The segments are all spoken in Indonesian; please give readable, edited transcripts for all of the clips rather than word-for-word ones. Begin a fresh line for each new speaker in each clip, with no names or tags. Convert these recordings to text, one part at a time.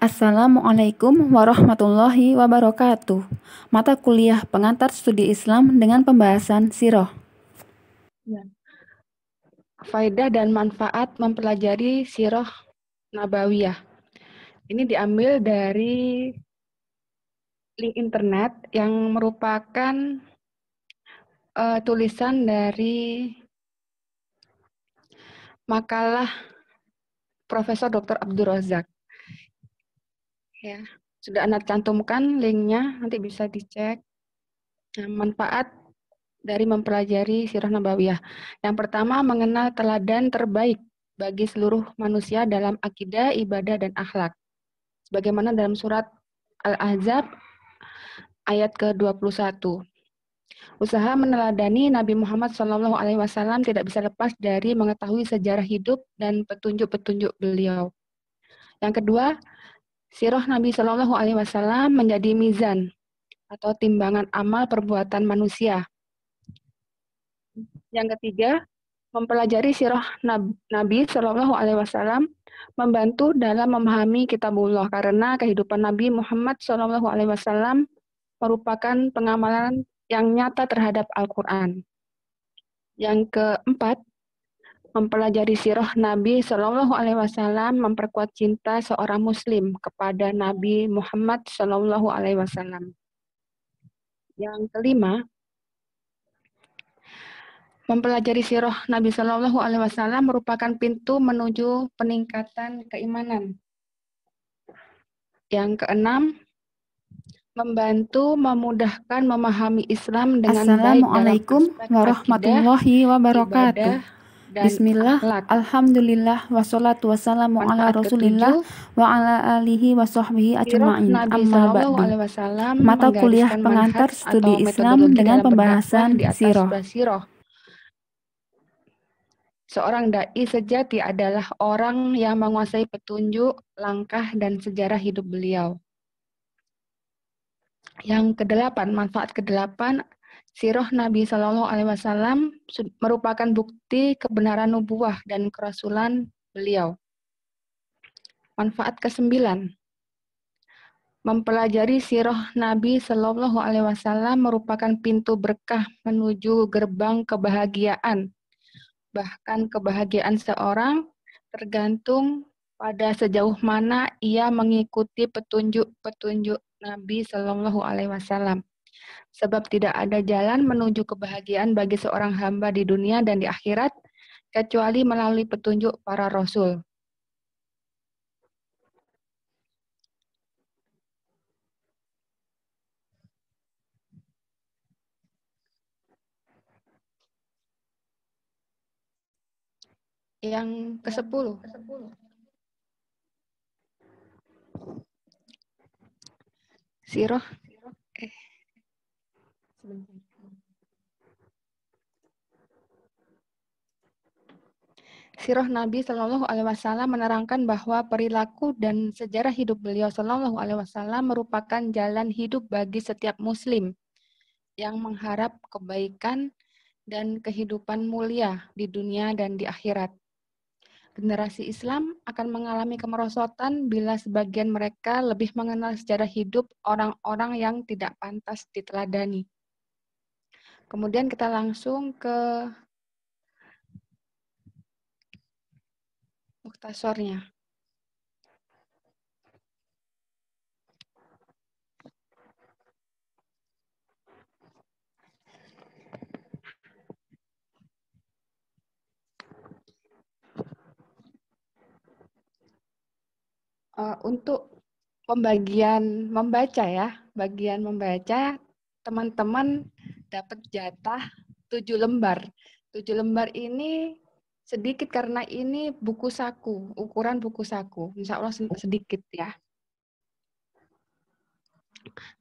Assalamualaikum warahmatullahi wabarakatuh. Mata kuliah pengantar studi Islam dengan pembahasan Sirah.
Ya. Faedah dan manfaat mempelajari Sirah Nabawiyah. Ini diambil dari link internet yang merupakan tulisan dari makalah Profesor Dr. Abdul Razak. Ya, sudah Anda cantumkan linknya, nanti bisa dicek. Nah, manfaat dari mempelajari Sirah Nabawiyah. Yang pertama, mengenal teladan terbaik bagi seluruh manusia dalam akidah, ibadah, dan akhlak. Sebagaimana dalam surat Al-Ahzab ayat ke-21. Usaha meneladani Nabi Muhammad SAW tidak bisa lepas dari mengetahui sejarah hidup dan petunjuk-petunjuk beliau. Yang kedua, sirah Nabi SAW menjadi mizan atau timbangan amal perbuatan manusia. Yang ketiga, mempelajari sirah Nabi SAW membantu dalam memahami kitabullah karena kehidupan Nabi Muhammad SAW merupakan pengamalan yang nyata terhadap Al-Quran. Yang keempat, mempelajari sirah Nabi Shallallahu Alaihi Wasallam memperkuat cinta seorang Muslim kepada Nabi Muhammad Shallallahu Alaihi Wasallam. Yang kelima, mempelajari sirah Nabi Shallallahu Alaihi Wasallam merupakan pintu menuju peningkatan keimanan. Yang keenam, membantu memudahkan memahami Islam dengan baik dalam
Assalamualaikum
aspek
warahmatullahi
akidah,
wabarakatuh.
ibadah, dan
Bismillah,
akhlak.
alhamdulillah, wassalatu wassalamu ala
Manfaat
rasulillah
ketujuh,
wa ala alihi wa sahbihi
sirah
ajma'in.
Nabi
Amma
Shallallahu
ba'du.
Alaihi Wasallam
Mata kuliah
menggariskan manhaj
pengantar
atau
studi Islam
metodologi
dengan
dalam berdakwah
pembahasan
di atas
Sirah.
basiroh. Seorang dai sejati adalah orang yang menguasai petunjuk, langkah, dan sejarah hidup beliau. Yang kedelapan, manfaat kedelapan, sirah Nabi Shallallahu Alaihi Wasallam merupakan bukti kebenaran nubuah dan kerasulan beliau. Manfaat kesembilan, mempelajari sirah Nabi Shallallahu Alaihi Wasallam merupakan pintu berkah menuju gerbang kebahagiaan. Bahkan kebahagiaan seorang tergantung pada sejauh mana ia mengikuti petunjuk-petunjuk Nabi Shallallahu Alaihi Wasallam. Sebab tidak ada jalan menuju kebahagiaan bagi seorang hamba di dunia dan di akhirat kecuali melalui petunjuk para rasul. Yang ke-10, sirah Sirah Nabi Shallallahu Alaihi Wasallam menerangkan bahwa perilaku dan sejarah hidup beliau Shallallahu Alaihi Wasallam merupakan jalan hidup bagi setiap Muslim yang mengharap kebaikan dan kehidupan mulia di dunia dan di akhirat. Generasi Islam akan mengalami kemerosotan bila sebagian mereka lebih mengenal sejarah hidup orang-orang yang tidak pantas diteladani. Kemudian kita langsung ke mukhtasornya. Untuk pembagian membaca ya, bagian membaca, teman-teman dapat jatah 7 lembar. 7 lembar ini sedikit karena ini buku saku, ukuran buku saku. Insya Allah sedikit ya.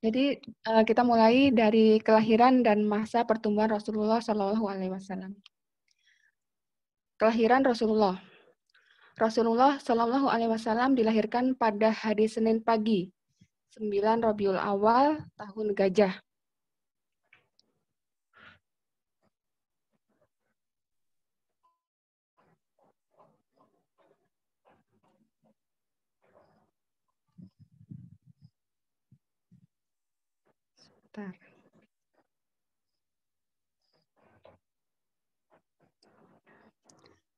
Jadi kita mulai dari kelahiran dan masa pertumbuhan Rasulullah Shallallahu Alaihi Wasallam. Kelahiran Rasulullah. Rasulullah Shallallahu Alaihi Wasallam dilahirkan pada hari Senin pagi, 9 Rabiul Awal tahun Gajah. Bentar.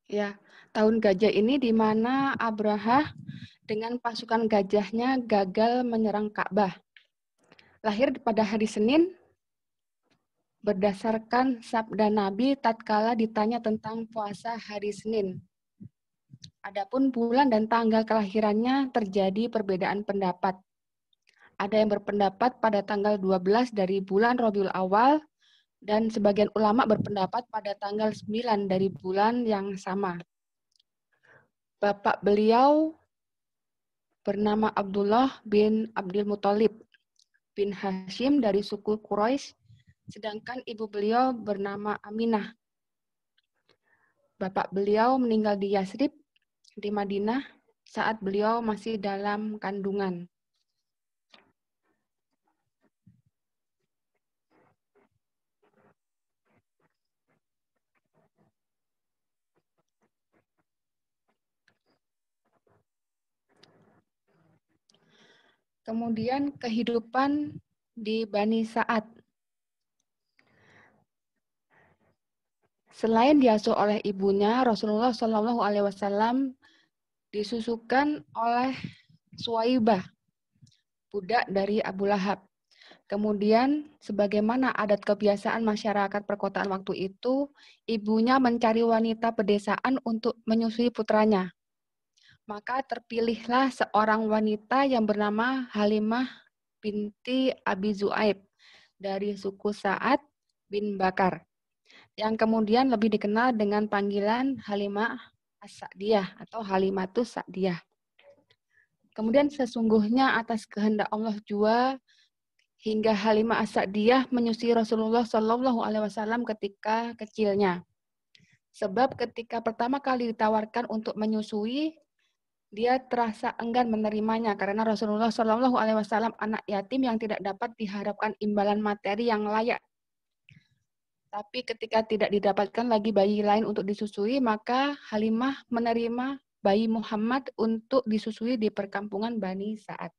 Ya, tahun gajah ini di mana Abraha dengan pasukan gajahnya gagal menyerang Ka'bah. Lahir pada hari Senin berdasarkan sabda Nabi tatkala ditanya tentang puasa hari Senin. Adapun bulan dan tanggal kelahirannya terjadi perbedaan pendapat. Ada yang berpendapat pada tanggal 12 dari bulan Rabiul Awal dan sebagian ulama berpendapat pada tanggal 9 dari bulan yang sama. Bapak beliau bernama Abdullah bin Abdul Muthalib bin Hashim dari suku Quraisy, sedangkan ibu beliau bernama Aminah. Bapak beliau meninggal di Yasrib, di Madinah, saat beliau masih dalam kandungan. Kemudian kehidupan di Bani Sa'ad. Selain diasuh oleh ibunya, Rasulullah Shallallahu Alaihi Wasallam disusukan oleh Suwaibah, budak dari Abu Lahab. Kemudian, sebagaimana adat kebiasaan masyarakat perkotaan waktu itu, ibunya mencari wanita pedesaan untuk menyusui putranya. Maka terpilihlah seorang wanita yang bernama Halimah binti Abi Zu'aib dari suku Sa'ad bin Bakar, yang kemudian lebih dikenal dengan panggilan Halimah As-Sa'diyah atau Halimatus Sa'diyah. Kemudian sesungguhnya atas kehendak Allah jua hingga Halimah As-Sa'diyah menyusui Rasulullah Shallallahu Alaihi Wasallam ketika kecilnya. Sebab ketika pertama kali ditawarkan untuk menyusui, dia terasa enggan menerimanya karena Rasulullah Shallallahu Alaihi Wasallam anak yatim yang tidak dapat diharapkan imbalan materi yang layak. Tapi ketika tidak didapatkan lagi bayi lain untuk disusui, maka Halimah menerima bayi Muhammad untuk disusui di perkampungan Bani Sa'ad.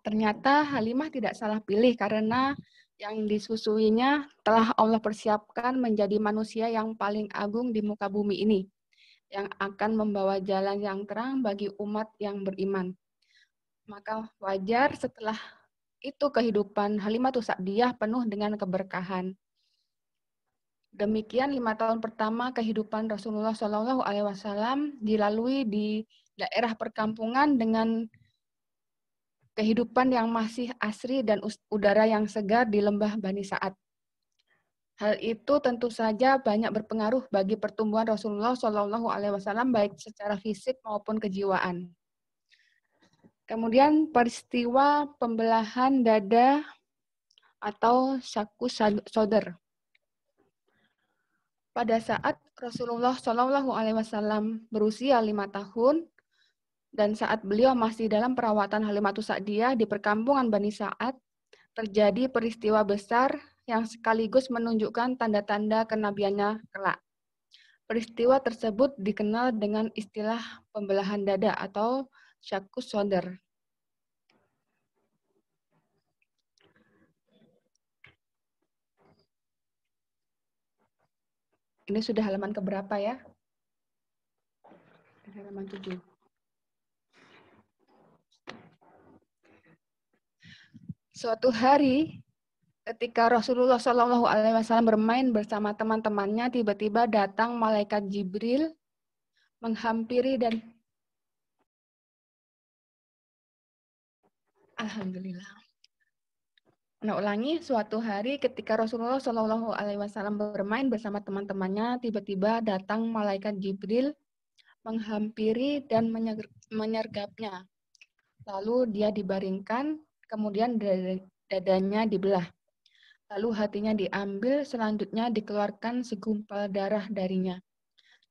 Ternyata Halimah tidak salah pilih karena yang disusuinya telah Allah persiapkan menjadi manusia yang paling agung di muka bumi ini, yang akan membawa jalan yang terang bagi umat yang beriman. Maka wajar setelah itu kehidupan Halimatus Sa'diyah penuh dengan keberkahan. Demikian 5 tahun pertama kehidupan Rasulullah Shallallahu Alaihi Wasallam dilalui di daerah perkampungan dengan kehidupan yang masih asri dan udara yang segar di lembah Bani Sa'ad. Hal itu tentu saja banyak berpengaruh bagi pertumbuhan Rasulullah Shallallahu Alaihi Wasallam baik secara fisik maupun kejiwaan. Kemudian peristiwa pembelahan dada atau syaqqu sadr. Pada saat Rasulullah Shallallahu Alaihi Wasallam berusia 5 tahun dan saat beliau masih dalam perawatan Halimatus Sa'diyah di perkampungan Bani Sa'ad, terjadi peristiwa besar yang sekaligus menunjukkan tanda-tanda kenabiannya kelak. Peristiwa tersebut dikenal dengan istilah pembelahan dada atau syaqqu sadr. Ini sudah halaman keberapa ya? Halaman 7. Suatu hari, ketika Rasulullah Shallallahu Alaihi Wasallam bermain bersama teman-temannya, tiba-tiba datang malaikat Jibril menghampiri dan Alhamdulillah. Nah, ulangi, suatu hari ketika Rasulullah Shallallahu Alaihi Wasallam bermain bersama teman-temannya, tiba-tiba datang malaikat Jibril menghampiri dan menyergapnya. Lalu dia dibaringkan, kemudian dadanya dibelah. Lalu hatinya diambil, selanjutnya dikeluarkan segumpal darah darinya.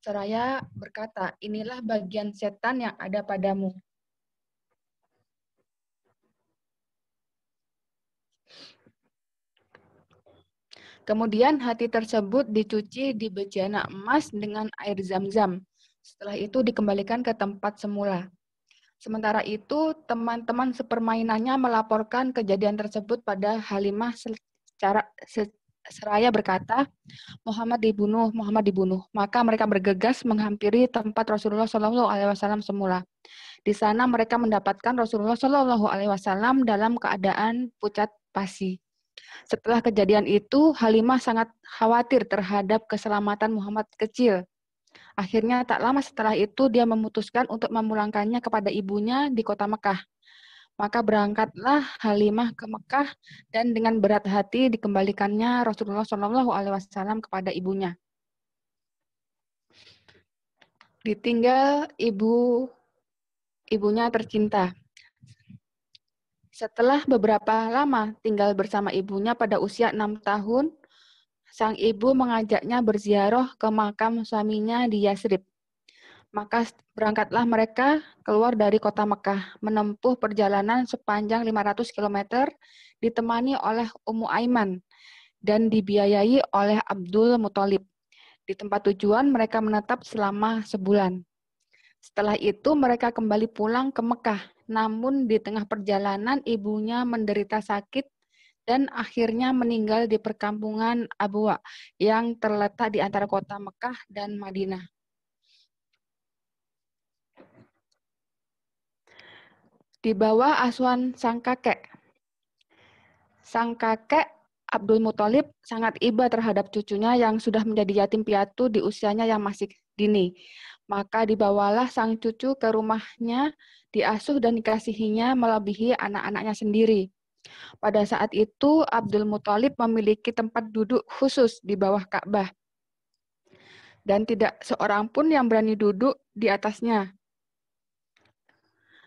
Seraya berkata, inilah bagian setan yang ada padamu. Kemudian hati tersebut dicuci di bejana emas dengan air zam-zam. Setelah itu dikembalikan ke tempat semula. Sementara itu, teman-teman sepermainannya melaporkan kejadian tersebut pada Halimah secara seraya berkata, Muhammad dibunuh, Muhammad dibunuh. Maka mereka bergegas menghampiri tempat Rasulullah Shallallahu Alaihi Wasallam semula. Di sana mereka mendapatkan Rasulullah Shallallahu Alaihi Wasallam dalam keadaan pucat pasi. Setelah kejadian itu, Halimah sangat khawatir terhadap keselamatan Muhammad kecil. Akhirnya tak lama setelah itu dia memutuskan untuk memulangkannya kepada ibunya di kota Mekah. Maka berangkatlah Halimah ke Mekah dan dengan berat hati dikembalikannya Rasulullah Shallallahu Alaihi Wasallam kepada ibunya. Ditinggal ibunya tercinta. Setelah beberapa lama tinggal bersama ibunya pada usia 6 tahun, sang ibu mengajaknya berziarah ke makam suaminya di Yasrib. Maka berangkatlah mereka keluar dari kota Mekah, menempuh perjalanan sepanjang 500 km, ditemani oleh Ummu Aiman, dan dibiayai oleh Abdul Muthalib. Di tempat tujuan mereka menetap selama sebulan. Setelah itu mereka kembali pulang ke Mekah, namun di tengah perjalanan ibunya menderita sakit dan akhirnya meninggal di perkampungan Abwa yang terletak di antara kota Mekah dan Madinah. Di bawah asuhan sang kakek. Sang kakek Abdul Muthalib sangat iba terhadap cucunya yang sudah menjadi yatim piatu di usianya yang masih dini. Maka dibawalah sang cucu ke rumahnya, diasuh dan dikasihinya melebihi anak-anaknya sendiri. Pada saat itu, Abdul Muthalib memiliki tempat duduk khusus di bawah Ka'bah. Dan tidak seorang pun yang berani duduk di atasnya,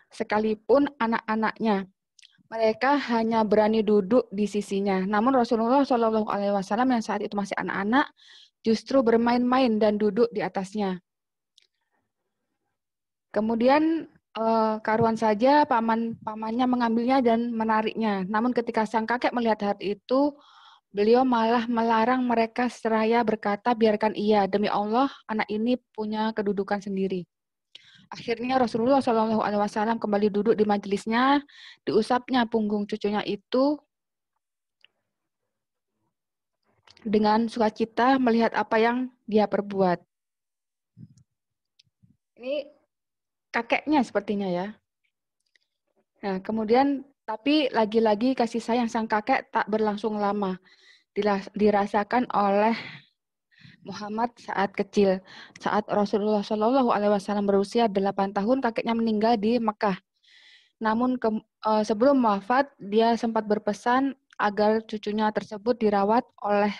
sekalipun anak-anaknya. Mereka hanya berani duduk di sisinya. Namun Rasulullah Shallallahu Alaihi Wasallam yang saat itu masih anak-anak justru bermain-main dan duduk di atasnya. Kemudian karuan saja pamannya mengambilnya dan menariknya. Namun ketika sang kakek melihat hal itu, beliau malah melarang mereka seraya berkata, biarkan ia, demi Allah anak ini punya kedudukan sendiri. Akhirnya Rasulullah Shallallahu Alaihi Wasallam kembali duduk di majelisnya, diusapnya punggung cucunya itu dengan sukacita melihat apa yang dia perbuat. Ini kakeknya sepertinya ya. Nah, kemudian tapi lagi-lagi kasih sayang sang kakek tak berlangsung lama. Dirasakan oleh Muhammad saat kecil. Saat Rasulullah Shallallahu Alaihi Wasallam berusia 8 tahun, kakeknya meninggal di Mekah. Namun sebelum wafat, dia sempat berpesan agar cucunya tersebut dirawat oleh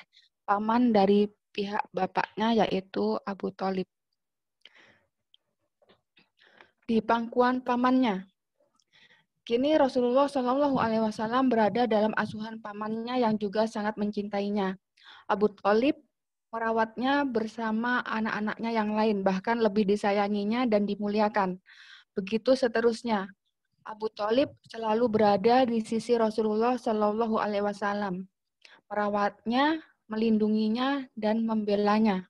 paman dari pihak bapaknya, yaitu Abu Thalib. Di pangkuan pamannya. Kini Rasulullah Shallallahu Alaihi Wasallam berada dalam asuhan pamannya yang juga sangat mencintainya. Abu Thalib merawatnya bersama anak-anaknya yang lain, bahkan lebih disayanginya dan dimuliakan. Begitu seterusnya. Abu Thalib selalu berada di sisi Rasulullah Shallallahu Alaihi Wasallam, merawatnya, melindunginya, dan membelanya.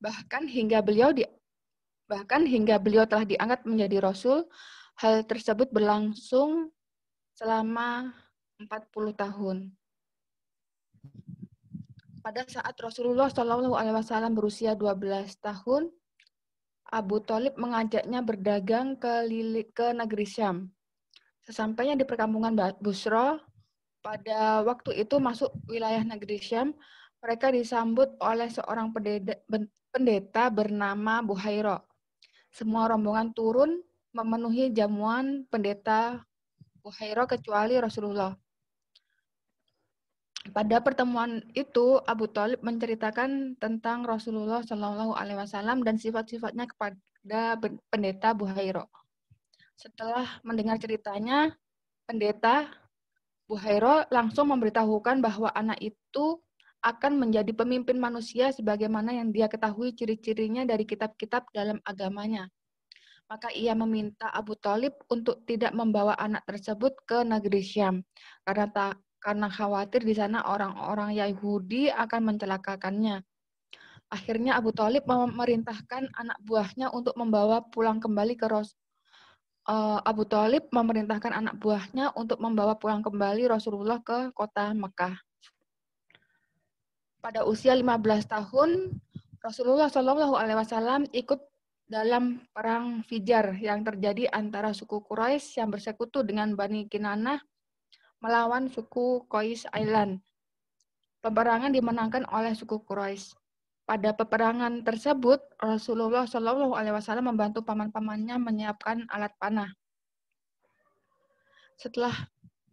Bahkan hingga beliau telah diangkat menjadi Rasul, hal tersebut berlangsung selama 40 tahun. Pada saat Rasulullah Shallallahu Alaihi Wasallam berusia 12 tahun, Abu Thalib mengajaknya berdagang ke negeri Syam. Sesampainya di perkampungan Busra, pada waktu itu masuk wilayah negeri Syam, mereka disambut oleh seorang pendeta bernama Buhairo. Semua rombongan turun memenuhi jamuan pendeta Buhairo kecuali Rasulullah. Pada pertemuan itu, Abu Thalib menceritakan tentang Rasulullah Shallallahu Alaihi Wasallam dan sifat-sifatnya kepada pendeta Buhairo. Setelah mendengar ceritanya, pendeta Buhairo langsung memberitahukan bahwa anak itu akan menjadi pemimpin manusia sebagaimana yang dia ketahui ciri-cirinya dari kitab-kitab dalam agamanya. Maka ia meminta Abu Thalib untuk tidak membawa anak tersebut ke negeri Syam karena khawatir di sana orang-orang Yahudi akan mencelakakannya. Akhirnya Abu Thalib memerintahkan anak buahnya untuk membawa pulang kembali ke Abu Thalib memerintahkan anak buahnya untuk membawa pulang kembali Rasulullah ke kota Mekah. Pada usia 15 tahun, Rasulullah Shallallahu Alaihi Wasallam ikut dalam perang Fijar yang terjadi antara suku Quraisy yang bersekutu dengan Bani Kinanah melawan suku Qais Island. Peperangan dimenangkan oleh suku Quraisy. Pada peperangan tersebut, Rasulullah Shallallahu Alaihi Wasallam membantu paman-pamannya menyiapkan alat panah. Setelah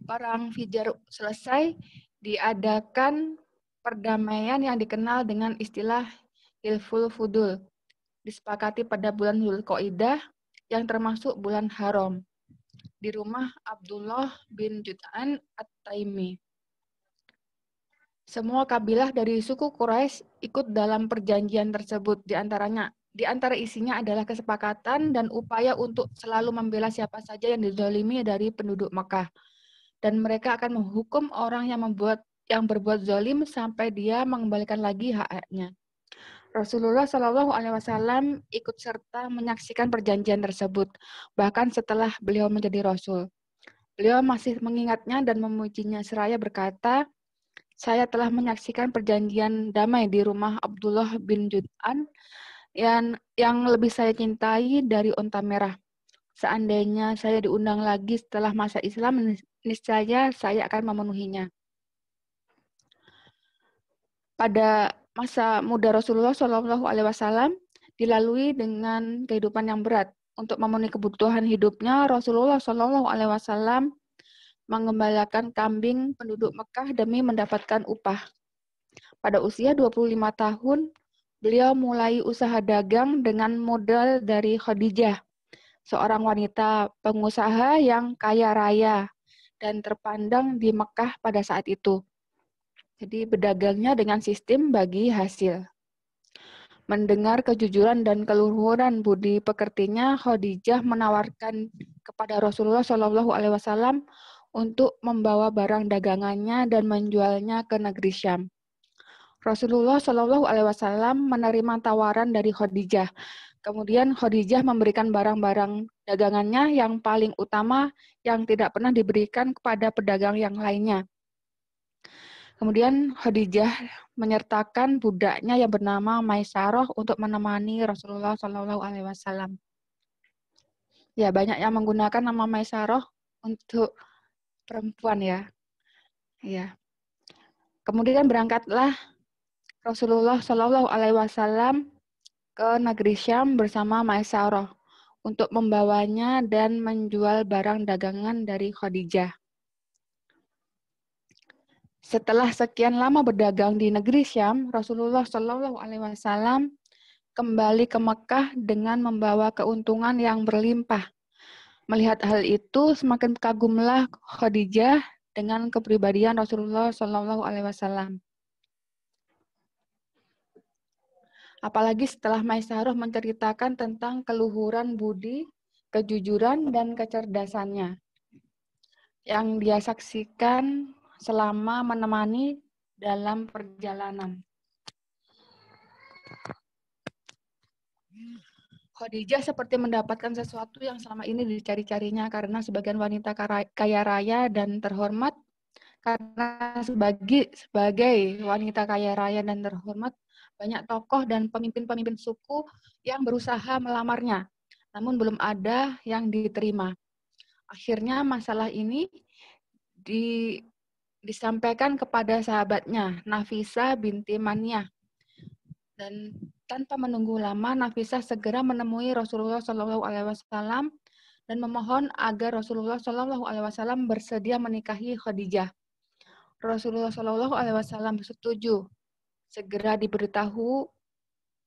perang Fijar selesai, diadakan perdamaian yang dikenal dengan istilah Hilful Fudul. Disepakati pada bulan Dzulqa'dah yang termasuk bulan haram di rumah Abdullah bin Jud'an At-Taimi. Semua kabilah dari suku Quraisy ikut dalam perjanjian tersebut. Di antara isinya adalah kesepakatan dan upaya untuk selalu membela siapa saja yang dizalimi dari penduduk Makkah. Dan mereka akan menghukum orang yang berbuat zalim sampai dia mengembalikan lagi hak-haknya. Rasulullah Shallallahu Alaihi Wasallam ikut serta menyaksikan perjanjian tersebut, bahkan setelah beliau menjadi Rasul. Beliau masih mengingatnya dan memujinya seraya berkata, saya telah menyaksikan perjanjian damai di rumah Abdullah bin Jud'an yang lebih saya cintai dari unta merah. Seandainya saya diundang lagi setelah masa Islam, niscaya saya akan memenuhinya. Pada masa muda Rasulullah Shallallahu Alaihi Wasallam dilalui dengan kehidupan yang berat. Untuk memenuhi kebutuhan hidupnya, Rasulullah Shallallahu Alaihi Wasallam mengembalakan kambing penduduk Mekah demi mendapatkan upah. Pada usia 25 tahun, beliau mulai usaha dagang dengan modal dari Khadijah, seorang wanita pengusaha yang kaya raya dan terpandang di Mekah pada saat itu. Jadi berdagangnya dengan sistem bagi hasil. Mendengar kejujuran dan keluhuran budi pekertinya, Khadijah menawarkan kepada Rasulullah Shallallahu Alaihi Wasallam untuk membawa barang dagangannya dan menjualnya ke negeri Syam. Rasulullah Shallallahu Alaihi Wasallam menerima tawaran dari Khadijah. Kemudian Khadijah memberikan barang-barang dagangannya yang paling utama yang tidak pernah diberikan kepada pedagang yang lainnya. Kemudian Khadijah menyertakan budaknya yang bernama Maisarah untuk menemani Rasulullah Shallallahu Alaihi Wasallam. Ya, banyak yang menggunakan nama Maisarah untuk perempuan ya. Ya. Kemudian berangkatlah Rasulullah Shallallahu Alaihi Wasallam ke negeri Syam bersama Maisarah untuk membawanya dan menjual barang dagangan dari Khadijah. Setelah sekian lama berdagang di negeri Syam, Rasulullah Shallallahu Alaihi Wasallam kembali ke Mekah dengan membawa keuntungan yang berlimpah. Melihat hal itu, semakin kagumlah Khadijah dengan kepribadian Rasulullah Shallallahu Alaihi Wasallam. Apalagi setelah Maisarah menceritakan tentang keluhuran budi, kejujuran, dan kecerdasannya yang dia saksikan selama menemani dalam perjalanan. Khadijah seperti mendapatkan sesuatu yang selama ini dicari-carinya karena sebagian wanita kaya raya dan terhormat, karena sebagai wanita kaya raya dan terhormat, banyak tokoh dan pemimpin-pemimpin suku yang berusaha melamarnya, namun belum ada yang diterima. Akhirnya masalah ini disampaikan kepada sahabatnya, Nafisah binti Maniyah. Dan tanpa menunggu lama, Nafisah segera menemui Rasulullah Shallallahu Alaihi Wasallam dan memohon agar Rasulullah Shallallahu Alaihi Wasallam bersedia menikahi Khadijah. Rasulullah Shallallahu Alaihi Wasallam setuju. Segera diberitahu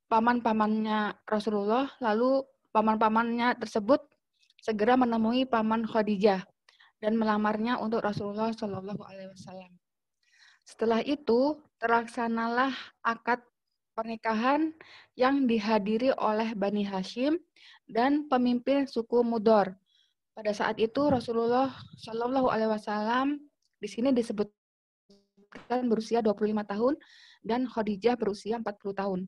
paman-pamannya Rasulullah, lalu paman-pamannya tersebut segera menemui paman Khadijah dan melamarnya untuk Rasulullah Shallallahu Alaihi Wasallam. Setelah itu terlaksanalah akad pernikahan yang dihadiri oleh Bani Hashim dan pemimpin suku Mudor. Pada saat itu Rasulullah Shallallahu Alaihi Wasallam di sini disebutkan berusia 25 tahun dan Khadijah berusia 40 tahun.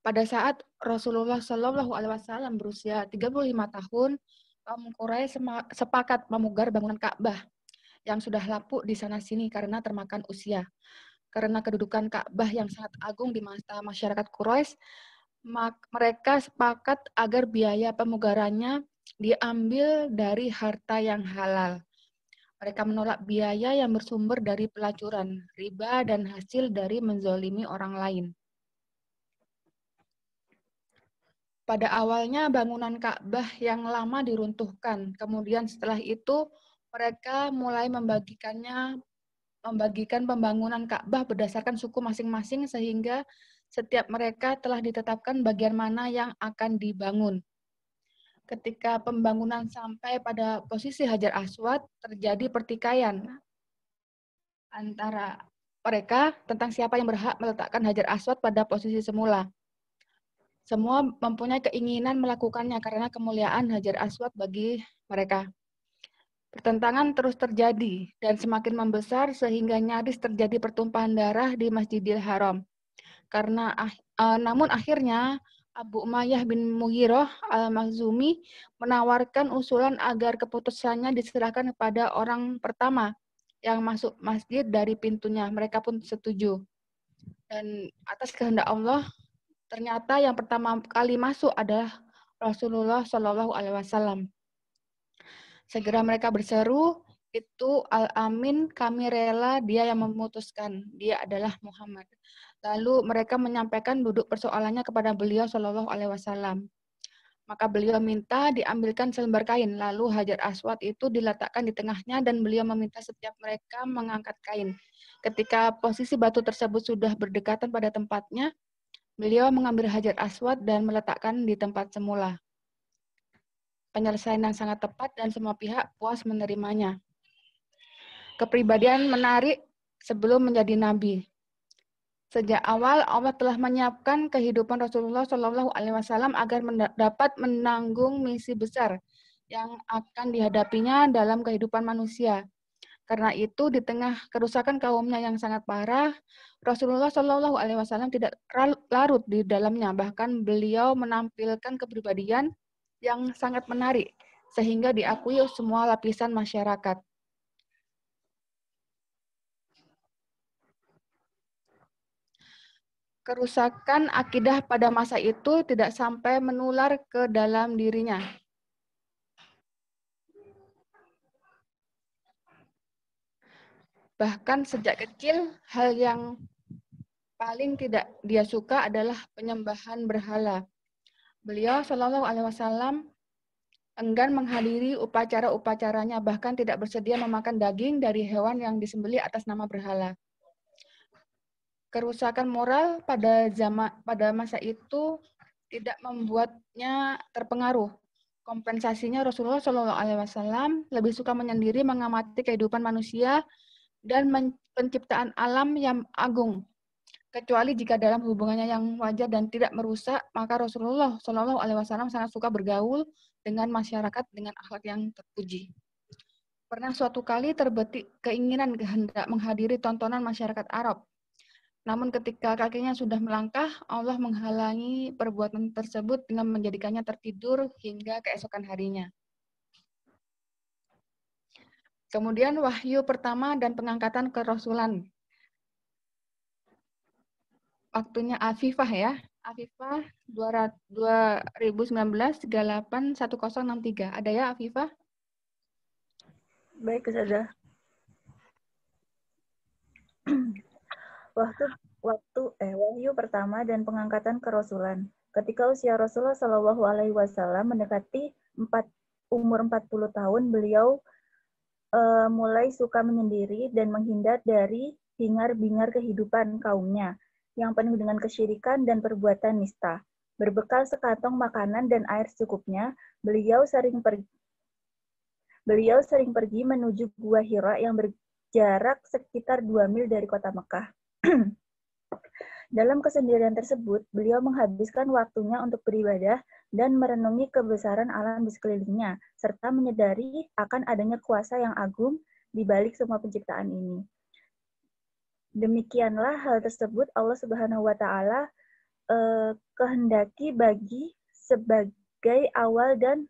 Pada saat Rasulullah Shallallahu Alaihi Wasallam berusia 35 tahun, kaum Quraisy sepakat memugar bangunan Ka'bah yang sudah lapuk di sana-sini karena termakan usia. Karena kedudukan Ka'bah yang sangat agung di mata masyarakat Quraisy, mereka sepakat agar biaya pemugarannya diambil dari harta yang halal. Mereka menolak biaya yang bersumber dari pelacuran, riba, dan hasil dari menzolimi orang lain. Pada awalnya bangunan Ka'bah yang lama diruntuhkan. Kemudian setelah itu mereka mulai membagikan pembangunan Ka'bah berdasarkan suku masing-masing sehingga setiap mereka telah ditetapkan bagian mana yang akan dibangun. Ketika pembangunan sampai pada posisi Hajar Aswad, terjadi pertikaian antara mereka tentang siapa yang berhak meletakkan Hajar Aswad pada posisi semula. Semua mempunyai keinginan melakukannya karena kemuliaan Hajar Aswad bagi mereka. Pertentangan terus terjadi dan semakin membesar sehingga nyaris terjadi pertumpahan darah di Masjidil Haram. Namun akhirnya Abu Umayyah bin Mughirah al-Makhzumi menawarkan usulan agar keputusannya diserahkan kepada orang pertama yang masuk masjid dari pintunya. Mereka pun setuju. Dan atas kehendak Allah, ternyata yang pertama kali masuk adalah Rasulullah Shallallahu Alaihi Wasallam. Segera mereka berseru, itu Al-Amin, kami rela, dia yang memutuskan, dia adalah Muhammad. Lalu mereka menyampaikan duduk persoalannya kepada beliau Shallallahu Alaihi Wasallam. Maka beliau minta diambilkan selembar kain, lalu Hajar Aswad itu diletakkan di tengahnya dan beliau meminta setiap mereka mengangkat kain. Ketika posisi batu tersebut sudah berdekatan pada tempatnya, beliau mengambil Hajar Aswad dan meletakkan di tempat semula. Penyelesaian yang sangat tepat dan semua pihak puas menerimanya. Kepribadian menarik sebelum menjadi nabi. Sejak awal Allah telah menyiapkan kehidupan Rasulullah Shallallahu Alaihi Wasallam agar dapat menanggung misi besar yang akan dihadapinya dalam kehidupan manusia. Karena itu di tengah kerusakan kaumnya yang sangat parah, Rasulullah Shallallahu Alaihi Wasallam tidak larut di dalamnya. Bahkan beliau menampilkan kepribadian yang sangat menarik sehingga diakui semua lapisan masyarakat. Kerusakan akidah pada masa itu tidak sampai menular ke dalam dirinya. Bahkan sejak kecil, hal yang paling tidak dia suka adalah penyembahan berhala. Beliau Shallallahu Alaihi Wasallam enggan menghadiri upacara-upacaranya, bahkan tidak bersedia memakan daging dari hewan yang disembelih atas nama berhala. Kerusakan moral pada masa itu tidak membuatnya terpengaruh. Kompensasinya Rasulullah Shallallahu Alaihi Wasallam lebih suka menyendiri mengamati kehidupan manusia dan penciptaan alam yang agung. Kecuali jika dalam hubungannya yang wajar dan tidak merusak, maka Rasulullah Shallallahu Alaihi Wasallam sangat suka bergaul dengan masyarakat dengan akhlak yang terpuji. Pernah suatu kali terbetik keinginan hendak menghadiri tontonan masyarakat Arab. Namun ketika kakinya sudah melangkah, Allah menghalangi perbuatan tersebut dengan menjadikannya tertidur hingga keesokan harinya. Kemudian wahyu pertama dan pengangkatan kerasulan. Waktunya Afifah ya. Afifah 2019-38-1063. Ada ya Afifah?
Baik, Ustazah. Wahyu pertama dan pengangkatan kerasulan. Ketika usia Rasulullah Shallallahu Alaihi Wasallam mendekati umur 40 tahun, beliau mulai suka menyendiri dan menghindar dari hingar-bingar kehidupan kaumnya yang penuh dengan kesyirikan dan perbuatan nista. Berbekal sekantong makanan dan air secukupnya, beliau sering pergi menuju Gua Hira yang berjarak sekitar 2 mil dari kota Mekah. Dalam kesendirian tersebut, beliau menghabiskan waktunya untuk beribadah dan merenungi kebesaran alam di sekelilingnya, serta menyadari akan adanya kuasa yang agung di balik semua penciptaan ini. Demikianlah hal tersebut Allah Subhanahu wa Ta'ala kehendaki bagi sebagai awal dan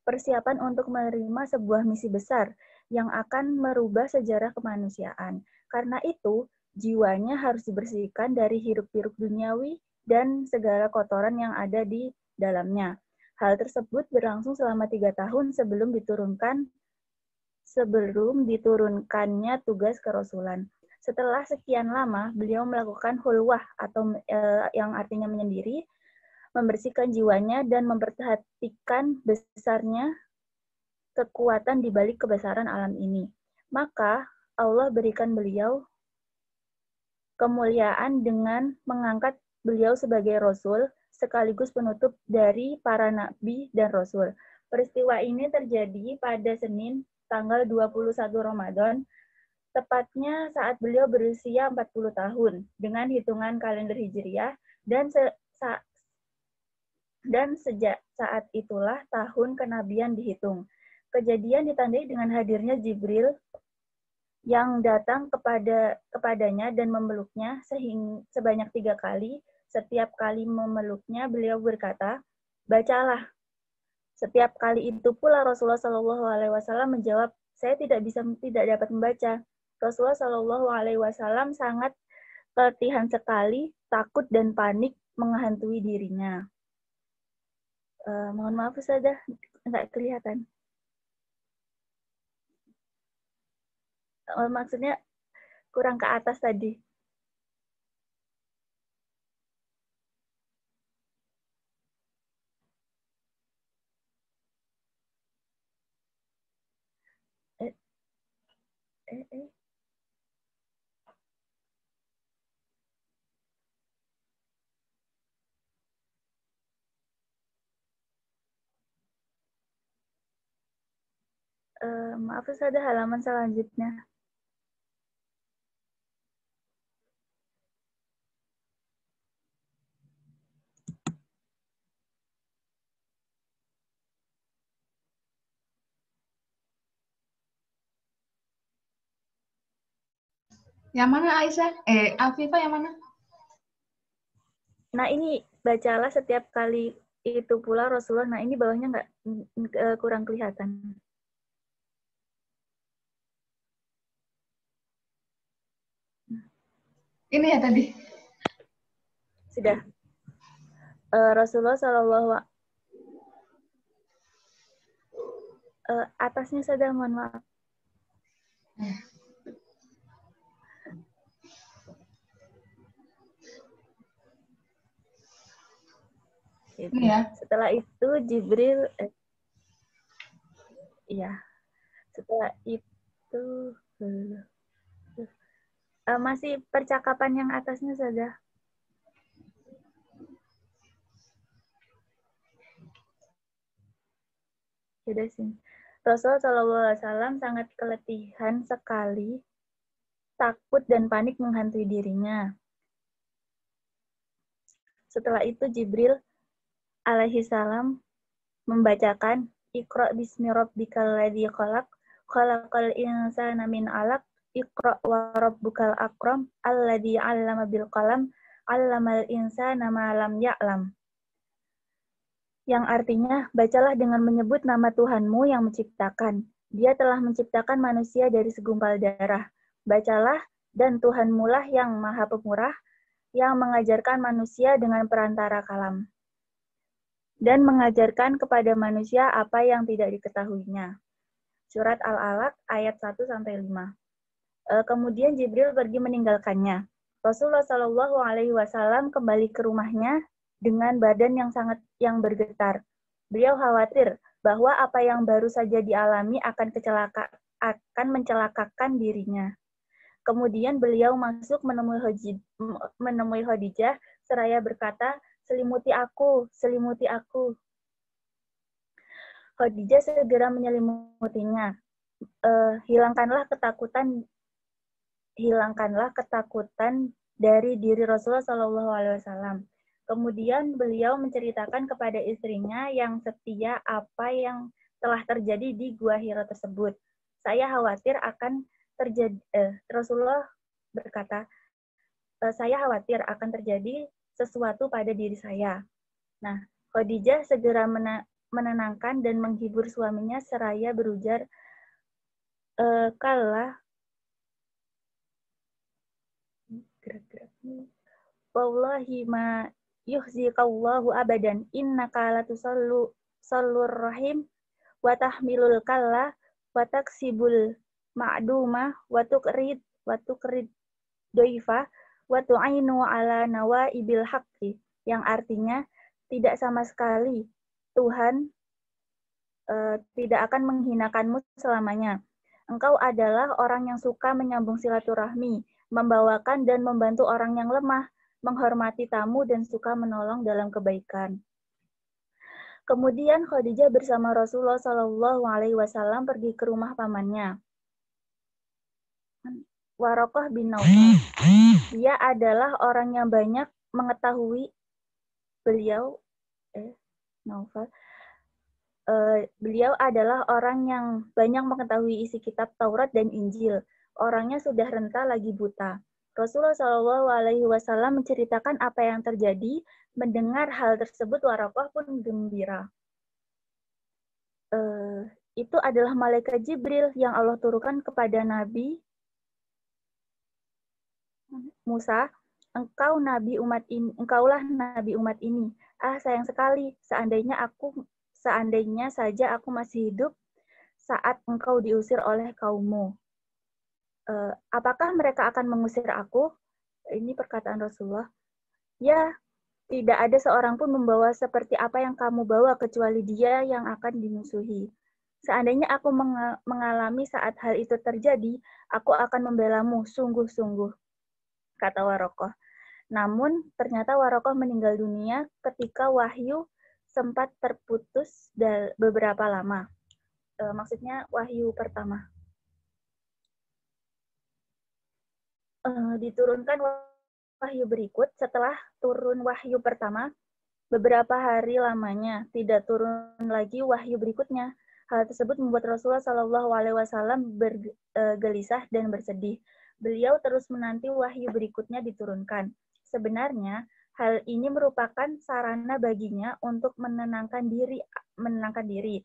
persiapan untuk menerima sebuah misi besar yang akan merubah sejarah kemanusiaan. Karena itu, jiwanya harus dibersihkan dari hiruk-pikuk duniawi dan segala kotoran yang ada di dalamnya. Hal tersebut berlangsung selama 3 tahun sebelum diturunkannya tugas kerasulan. Setelah sekian lama, beliau melakukan hulwah atau yang artinya menyendiri, membersihkan jiwanya dan memperhatikan besarnya kekuatan di balik kebesaran alam ini. Maka Allah berikan beliau kemuliaan dengan mengangkat beliau sebagai Rasul sekaligus penutup dari para nabi dan Rasul. Peristiwa ini terjadi pada Senin tanggal 21 Ramadan, tepatnya saat beliau berusia 40 tahun dengan hitungan kalender Hijriah dan sejak saat itulah tahun kenabian dihitung. Kejadian ditandai dengan hadirnya Jibril yang datang kepadanya dan memeluknya sebanyak 3 kali. Setiap kali memeluknya, beliau berkata, "Bacalah." Setiap kali itu pula Rasulullah SAW menjawab, "Saya tidak dapat membaca." Rasulullah SAW sangat keletihan sekali, takut dan panik menghantui dirinya. Mohon maaf, Ustazah, nggak kelihatan. Maksudnya kurang ke atas tadi. Maaf, ada halaman selanjutnya.
Yang mana Aisyah? Afifah yang mana?
Nah, ini bacalah setiap kali itu pula Rasulullah. Nah, ini bawahnya nggak kurang kelihatan.
Ini ya tadi.
Sudah. Rasulullah SAW atasnya sudah, mohon maaf.
Ini ya.
Setelah itu Jibril setelah itu masih percakapan yang atasnya saja. Sudah sih. Rasulullah SAW sangat keletihan sekali, takut dan panik menghantui dirinya. Setelah itu Jibril alaihi salam membacakan Iqra bismi rabbikal ladzi khalaq, khalaqal insana min 'alaq, Iqra wa rabbukal akram, alladzi 'allama bil qalam, 'allamal insana ma lam ya'lam. Yang artinya, bacalah dengan menyebut nama Tuhanmu yang menciptakan. Dia telah menciptakan manusia dari segumpal darah. Bacalah, dan Tuhanmu lah yang maha pemurah, yang mengajarkan manusia dengan perantara kalam, dan mengajarkan kepada manusia apa yang tidak diketahuinya. Surat Al-Alaq ayat 1-5. Kemudian Jibril pergi meninggalkannya. Rasulullah SAW kembali ke rumahnya dengan badan yang bergetar. Beliau khawatir bahwa apa yang baru saja dialami akan mencelakakan dirinya. Kemudian beliau masuk menemui Khadijah seraya berkata, "Selimuti aku, selimuti aku." Khadijah segera menyelimutinya. Hilangkanlah ketakutan dari diri Rasulullah SAW. Kemudian beliau menceritakan kepada istrinya yang setia apa yang telah terjadi di Gua Hira tersebut. Saya khawatir akan terjadi, Rasulullah berkata, saya khawatir akan terjadi sesuatu pada diri saya. Nah, Khadijah segera menenangkan dan menghibur suaminya seraya berujar, kala wallahi ma yuhzikallahu abadan innaka latusallu rahim wa tahmilul kalla wa taksibul ma'duma wa tuqrid doifa wa tu'ainu ala nawaibil haqqi, yang artinya tidak sama sekali Tuhan tidak akan menghinakanmu selamanya. Engkau adalah orang yang suka menyambung silaturahmi, membawakan dan membantu orang yang lemah, menghormati tamu, dan suka menolong dalam kebaikan. Kemudian Khadijah bersama Rasulullah SAW pergi ke rumah pamannya, Waraqah bin Naufal. Dia adalah orang yang banyak mengetahui beliau adalah orang yang banyak mengetahui isi kitab Taurat dan Injil. Orangnya sudah renta lagi buta. Rasulullah SAW menceritakan apa yang terjadi. Mendengar hal tersebut, Waraqah pun gembira. Itu adalah malaikat Jibril yang Allah turunkan kepada Nabi Musa. Engkaulah nabi umat ini. Ah, sayang sekali, seandainya saja aku masih hidup saat engkau diusir oleh kaummu. Apakah mereka akan mengusir aku? Ini perkataan Rasulullah. Ya, tidak ada seorang pun membawa seperti apa yang kamu bawa kecuali dia yang akan dimusuhi. Seandainya aku mengalami saat hal itu terjadi, aku akan membelamu sungguh-sungguh, kata Waraqah. Namun, ternyata Waraqah meninggal dunia ketika wahyu sempat terputus beberapa lama. Maksudnya wahyu pertama. Diturunkan wahyu berikut setelah turun wahyu pertama, beberapa hari lamanya tidak turun lagi wahyu berikutnya. Hal tersebut membuat Rasulullah SAW bergelisah dan bersedih. Beliau terus menanti wahyu berikutnya diturunkan. Sebenarnya, hal ini merupakan sarana baginya untuk menenangkan diri,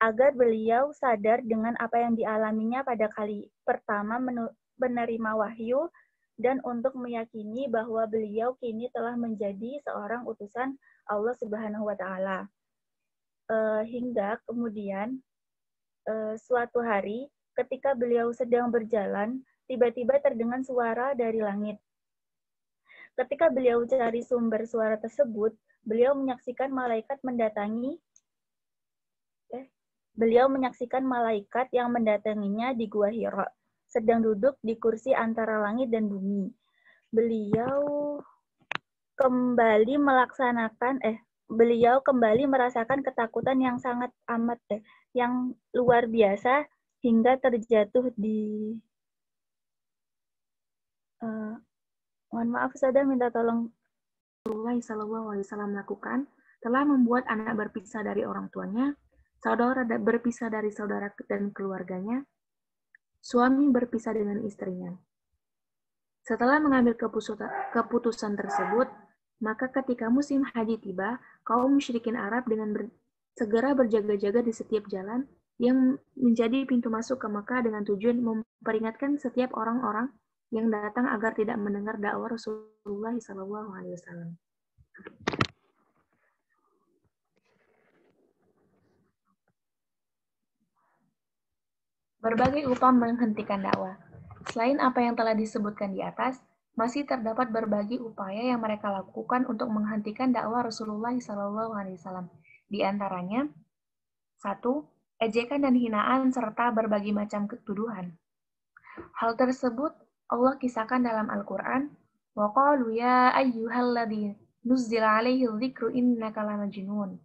agar beliau sadar dengan apa yang dialaminya pada kali pertama menerima wahyu, dan untuk meyakini bahwa beliau kini telah menjadi seorang utusan Allah Subhanahu wa Ta'ala. Hingga kemudian suatu hari ketika beliau sedang berjalan, tiba-tiba terdengar suara dari langit. Ketika beliau cari sumber suara tersebut, beliau menyaksikan malaikat yang mendatanginya di Gua Hira, sedang duduk di kursi antara langit dan bumi. Beliau kembali merasakan ketakutan yang sangat yang luar biasa hingga terjatuh di mohon maaf, Ustazah minta tolong.
Rasulullah SAW lakukan telah membuat anak berpisah dari orang tuanya, saudara berpisah dari saudara dan keluarganya, suami berpisah dengan istrinya. Setelah mengambil keputusan tersebut, maka ketika musim haji tiba, kaum musyrikin Arab dengan segera berjaga-jaga di setiap jalan yang menjadi pintu masuk ke Mekah dengan tujuan memperingatkan setiap orang-orang yang datang agar tidak mendengar dakwah Rasulullah SAW. Berbagai upaya menghentikan dakwah. Selain apa yang telah disebutkan di atas, masih terdapat berbagai upaya yang mereka lakukan untuk menghentikan dakwah Rasulullah SAW. Di antaranya, 1. Ejekan dan hinaan serta berbagai macam ketuduhan. Hal tersebut Allah kisahkan dalam Al-Quran, wa qalu ya ayyuhalladzi nuzzila alaihi dzikru innaka lamajnun.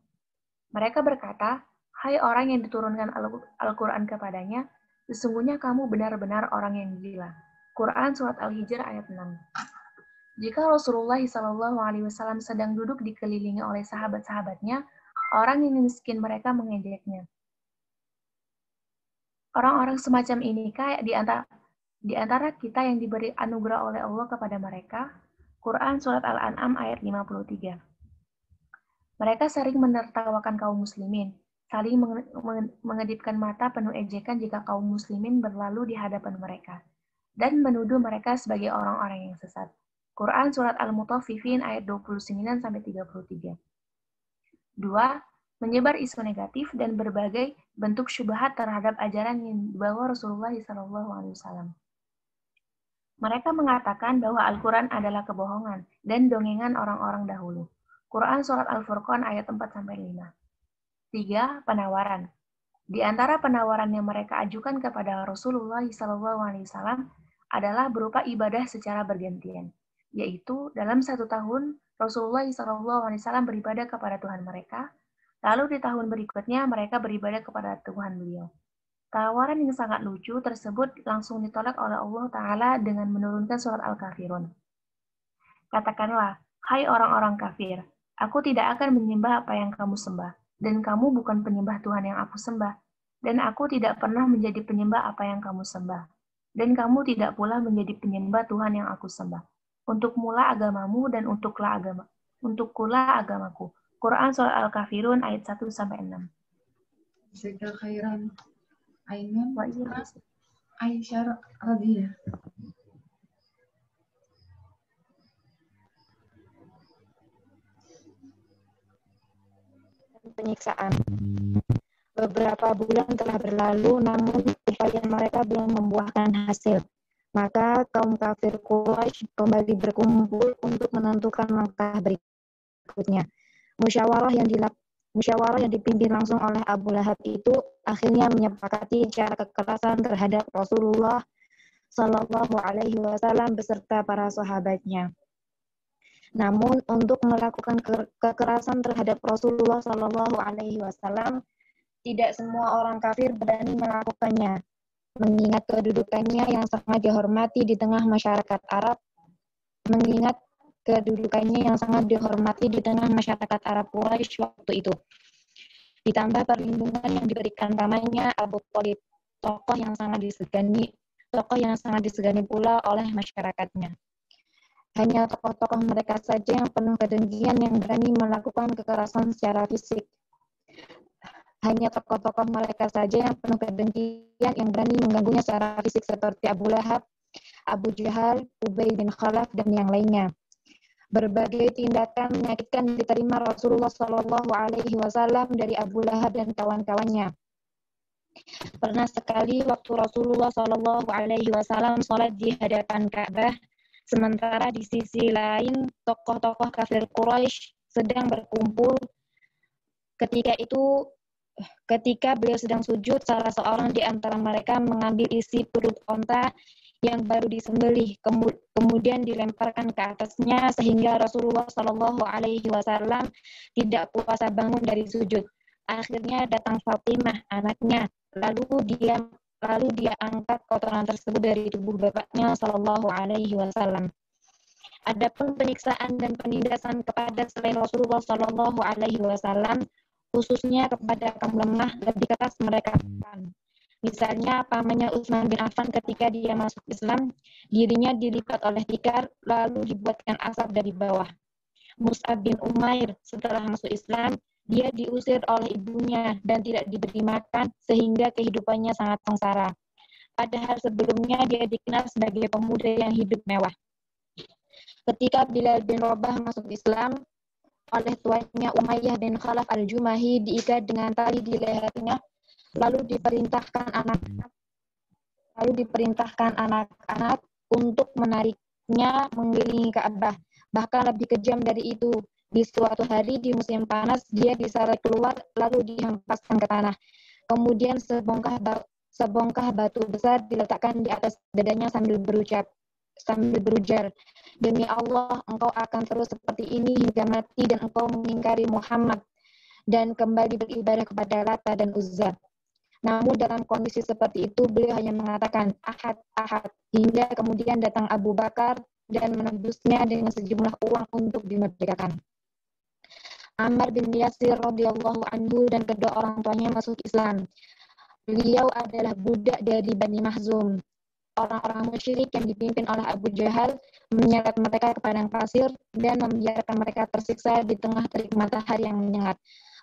Mereka berkata, hai orang yang diturunkan Al-Quran kepadanya, sesungguhnya kamu benar-benar orang yang gila. Quran Surat Al-Hijr ayat 6. Jika Rasulullah SAW sedang duduk dikelilingi oleh sahabat-sahabatnya, orang yang miskin mereka mengejeknya. Orang-orang semacam ini kayak di antara kita yang diberi anugerah oleh Allah kepada mereka, Quran Surat Al-An'am ayat 53. Mereka sering menertawakan kaum muslimin, saling mengedipkan mata penuh ejekan jika kaum muslimin berlalu di hadapan mereka, dan menuduh mereka sebagai orang-orang yang sesat. Quran Surat Al-Mutaffifin ayat 29-33. 2. Menyebar isu negatif dan berbagai bentuk syubhat terhadap ajaran yang dibawa Rasulullah SAW. Mereka mengatakan bahwa Al-Quran adalah kebohongan dan dongengan orang-orang dahulu. Quran Surat Al-Furqan ayat 4-5. 3. Penawaran. Di antara penawaran yang mereka ajukan kepada Rasulullah SAW adalah berupa ibadah secara bergantian, yaitu dalam 1 tahun Rasulullah SAW beribadah kepada Tuhan mereka, lalu di tahun berikutnya mereka beribadah kepada Tuhan beliau. Tawaran yang sangat lucu tersebut langsung ditolak oleh Allah Ta'ala dengan menurunkan surat Al-Kafirun. Katakanlah, hai orang-orang kafir, aku tidak akan menyembah apa yang kamu sembah, dan kamu bukan penyembah Tuhan yang aku sembah, dan aku tidak pernah menjadi penyembah apa yang kamu sembah, dan kamu tidak pula menjadi penyembah Tuhan yang aku sembah. Untuk mula agamamu dan untuklah agamaku. Quran Surat Al-Kafirun ayat 1-6.
Jazakallahu khairan. Aiman,
Wa iya.
Aisyah Radiyah.
Penyiksaan. Beberapa bulan telah berlalu, namun upaya mereka belum membuahkan hasil. Maka kaum kafir Quraisy kembali berkumpul untuk menentukan langkah berikutnya. Musyawarah yang dipimpin langsung oleh Abu Lahab itu akhirnya menyepakati cara kekerasan terhadap Rasulullah Shallallahu Alaihi Wasallam beserta para sahabatnya. Namun untuk melakukan kekerasan terhadap Rasulullah Shallallahu Alaihi Wasallam, tidak semua orang kafir berani melakukannya, mengingat kedudukannya yang sangat dihormati di tengah masyarakat Arab, Arab Quraisy waktu itu. Ditambah perlindungan yang diberikan pamannya Abu Thalib, tokoh yang sangat disegani pula oleh masyarakatnya. Hanya tokoh-tokoh mereka saja yang penuh kedengkian yang berani melakukan kekerasan secara fisik. Mengganggunya secara fisik seperti Abu Lahab, Abu Jahal, Ubay bin Khalaf, dan yang lainnya. Berbagai tindakan menyakitkan diterima Rasulullah Shallallahu Alaihi Wasallam dari Abu Lahab dan kawan-kawannya. Pernah sekali waktu Rasulullah Shallallahu Alaihi Wasallam sholat di hadapan Ka'bah, sementara di sisi lain tokoh-tokoh kafir Quraisy sedang berkumpul. Ketika beliau sedang sujud, salah seorang di antara mereka mengambil isi perut onta yang baru disembelih, kemudian dilemparkan ke atasnya sehingga Rasulullah Shallallahu Alaihi Wasallam tidak kuasa bangun dari sujud. Akhirnya datang Fatimah, anaknya, lalu dia angkat kotoran tersebut dari tubuh bapaknya Shallallahu Alaihi Wasallam. Adapun penyiksaan dan penindasan kepada selain Rasulullah Shallallahu Alaihi Wasallam, khususnya kepada kaum lemah, lebih keras mereka lakukan. Misalnya, pamannya Utsman bin Affan ketika dia masuk Islam, dirinya dilipat oleh tikar, lalu dibuatkan asap dari bawah. Mus'ab bin Umair setelah masuk Islam, dia diusir oleh ibunya dan tidak diberi makan, sehingga kehidupannya sangat sengsara. Padahal sebelumnya dia dikenal sebagai pemuda yang hidup mewah. Ketika Bilal bin Rabah masuk Islam, oleh tuannya Umayyah bin Khalaf al-Jumahi diikat dengan tali di lehernya, lalu diperintahkan anak-anak untuk menariknya mengelilingi Ka'bah. Bahkan lebih kejam dari itu, di suatu hari di musim panas dia diseret keluar lalu dihempaskan ke tanah. Kemudian sebongkah batu besar diletakkan di atas dadanya sambil berujar, demi Allah, engkau akan terus seperti ini hingga mati dan engkau mengingkari Muhammad dan kembali beribadah kepada Lata dan Uzza. Namun dalam kondisi seperti itu, beliau hanya mengatakan ahad, hingga kemudian datang Abu Bakar dan menebusnya dengan sejumlah uang untuk dimerdekakan. Ammar bin Yasir radhiyallahu anhu dan kedua orang tuanya masuk Islam. Beliau adalah budak dari Bani Mahzum. orang-orang musyrik yang dipimpin oleh Abu Jahal menyeret mereka ke padang pasir dan membiarkan mereka tersiksa di tengah terik matahari yang menyengat.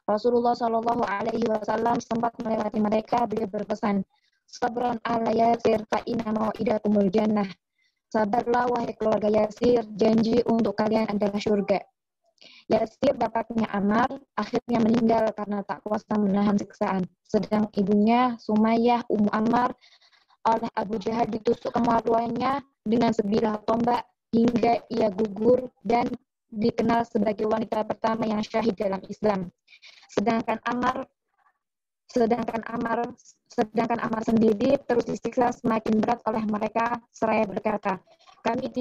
Rasulullah Shallallahu Alaihi Wasallam sempat melewati mereka. Beliau berpesan, "Sabran ala Yasir fa inna mau'idakumul jannah." Sabarlah wahai keluarga Yasir, janji untuk kalian adalah surga. Yasir bapaknya Ammar akhirnya meninggal karena tak kuasa menahan siksaan. Sedang ibunya Sumayyah Ummu Ammar oleh Abu Jahal ditusuk kemaluannya dengan sebilah tombak hingga ia gugur dan dikenal sebagai wanita pertama yang syahid dalam Islam. Sedangkan Ammar sendiri terus disiksa semakin berat oleh mereka seraya berkata, kami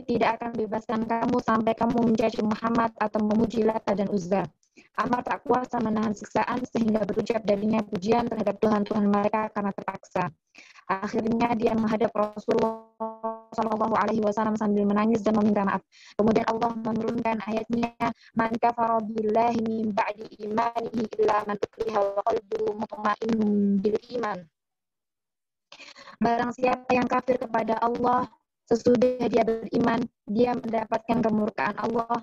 tidak akan bebaskan kamu sampai kamu mencaci Muhammad atau memuji Lata dan Uzza. Ammar tak kuasa menahan siksaan sehingga berucap darinya pujian terhadap Tuhan-Tuhan mereka karena terpaksa. Akhirnya dia menghadap Rasulullah Shallallahu Alaihi Wasallam sambil menangis dan meminta maaf. Kemudian Allah menurunkan ayatnya, "Man kafara billahi min ba'di imanihi illa man ukriha wa qalbuhu mutma'innun bil iman." Barang siapa yang kafir kepada Allah sesudah dia beriman, dia mendapatkan kemurkaan Allah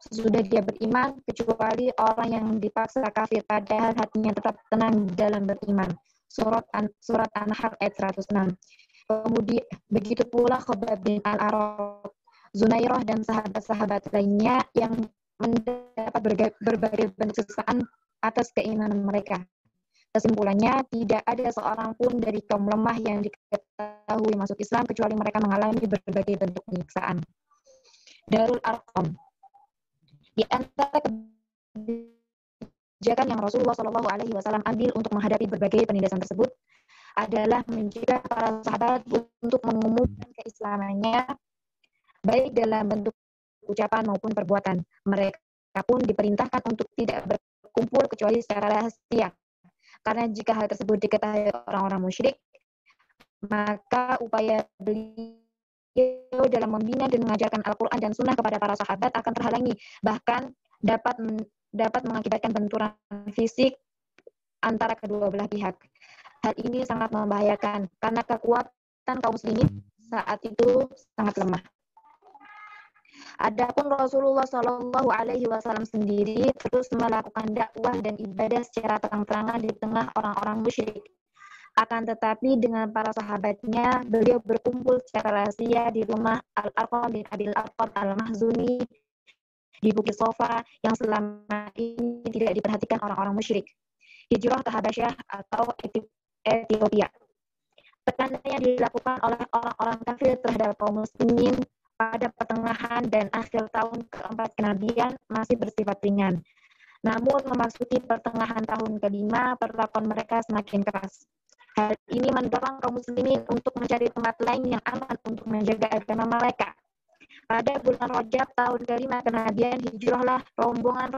sesudah dia beriman, kecuali orang yang dipaksa kafir padahal hatinya tetap tenang dalam beriman. Surat An-Nahl ayat 106. Kemudian begitu pula Khabbab bin Al-Arat, Zunairah dan sahabat-sahabat lainnya yang mendapat berbagai bentuk siksaan atas keimanan mereka. Kesimpulannya, tidak ada seorang pun dari kaum lemah yang diketahui masuk Islam kecuali mereka mengalami berbagai bentuk penyiksaan. Darul Arqam. Di antara kebijakan yang Rasulullah Shallallahu Alaihi Wasallam ambil untuk menghadapi berbagai penindasan tersebut adalah mencegah para sahabat untuk mengumumkan keislamannya, baik dalam bentuk ucapan maupun perbuatan. Mereka pun diperintahkan untuk tidak berkumpul kecuali secara rahasia. Karena jika hal tersebut diketahui orang-orang musyrik, maka upaya beliau dalam membina dan mengajarkan Al-Quran dan Sunnah kepada para sahabat akan terhalangi, bahkan dapat mengakibatkan benturan fisik antara kedua belah pihak. Hal ini sangat membahayakan karena kekuatan kaum muslimin saat itu sangat lemah. Adapun Rasulullah Shallallahu Alaihi Wasallam sendiri terus melakukan dakwah dan ibadah secara terang-terangan di tengah orang-orang musyrik. Akan tetapi dengan para sahabatnya, beliau berkumpul secara rahasia di rumah Al-Arqam bin Abil Arqam Al-Mahzuni di Bukit Sofa yang selama ini tidak diperhatikan orang-orang musyrik. Hijrah ke Habasyah atau Ethiopia. Tekanan yang dilakukan oleh orang-orang kafir terhadap kaum muslimin pada pertengahan dan akhir tahun keempat kenabian masih bersifat ringan. Namun memasuki pertengahan tahun kelima, perlakuan mereka semakin keras. Hal ini mendorong kaum muslimin untuk mencari tempat lain yang aman untuk menjaga agama mereka. Pada bulan Rajab tahun kelima kenabian, hijrahlah rombongan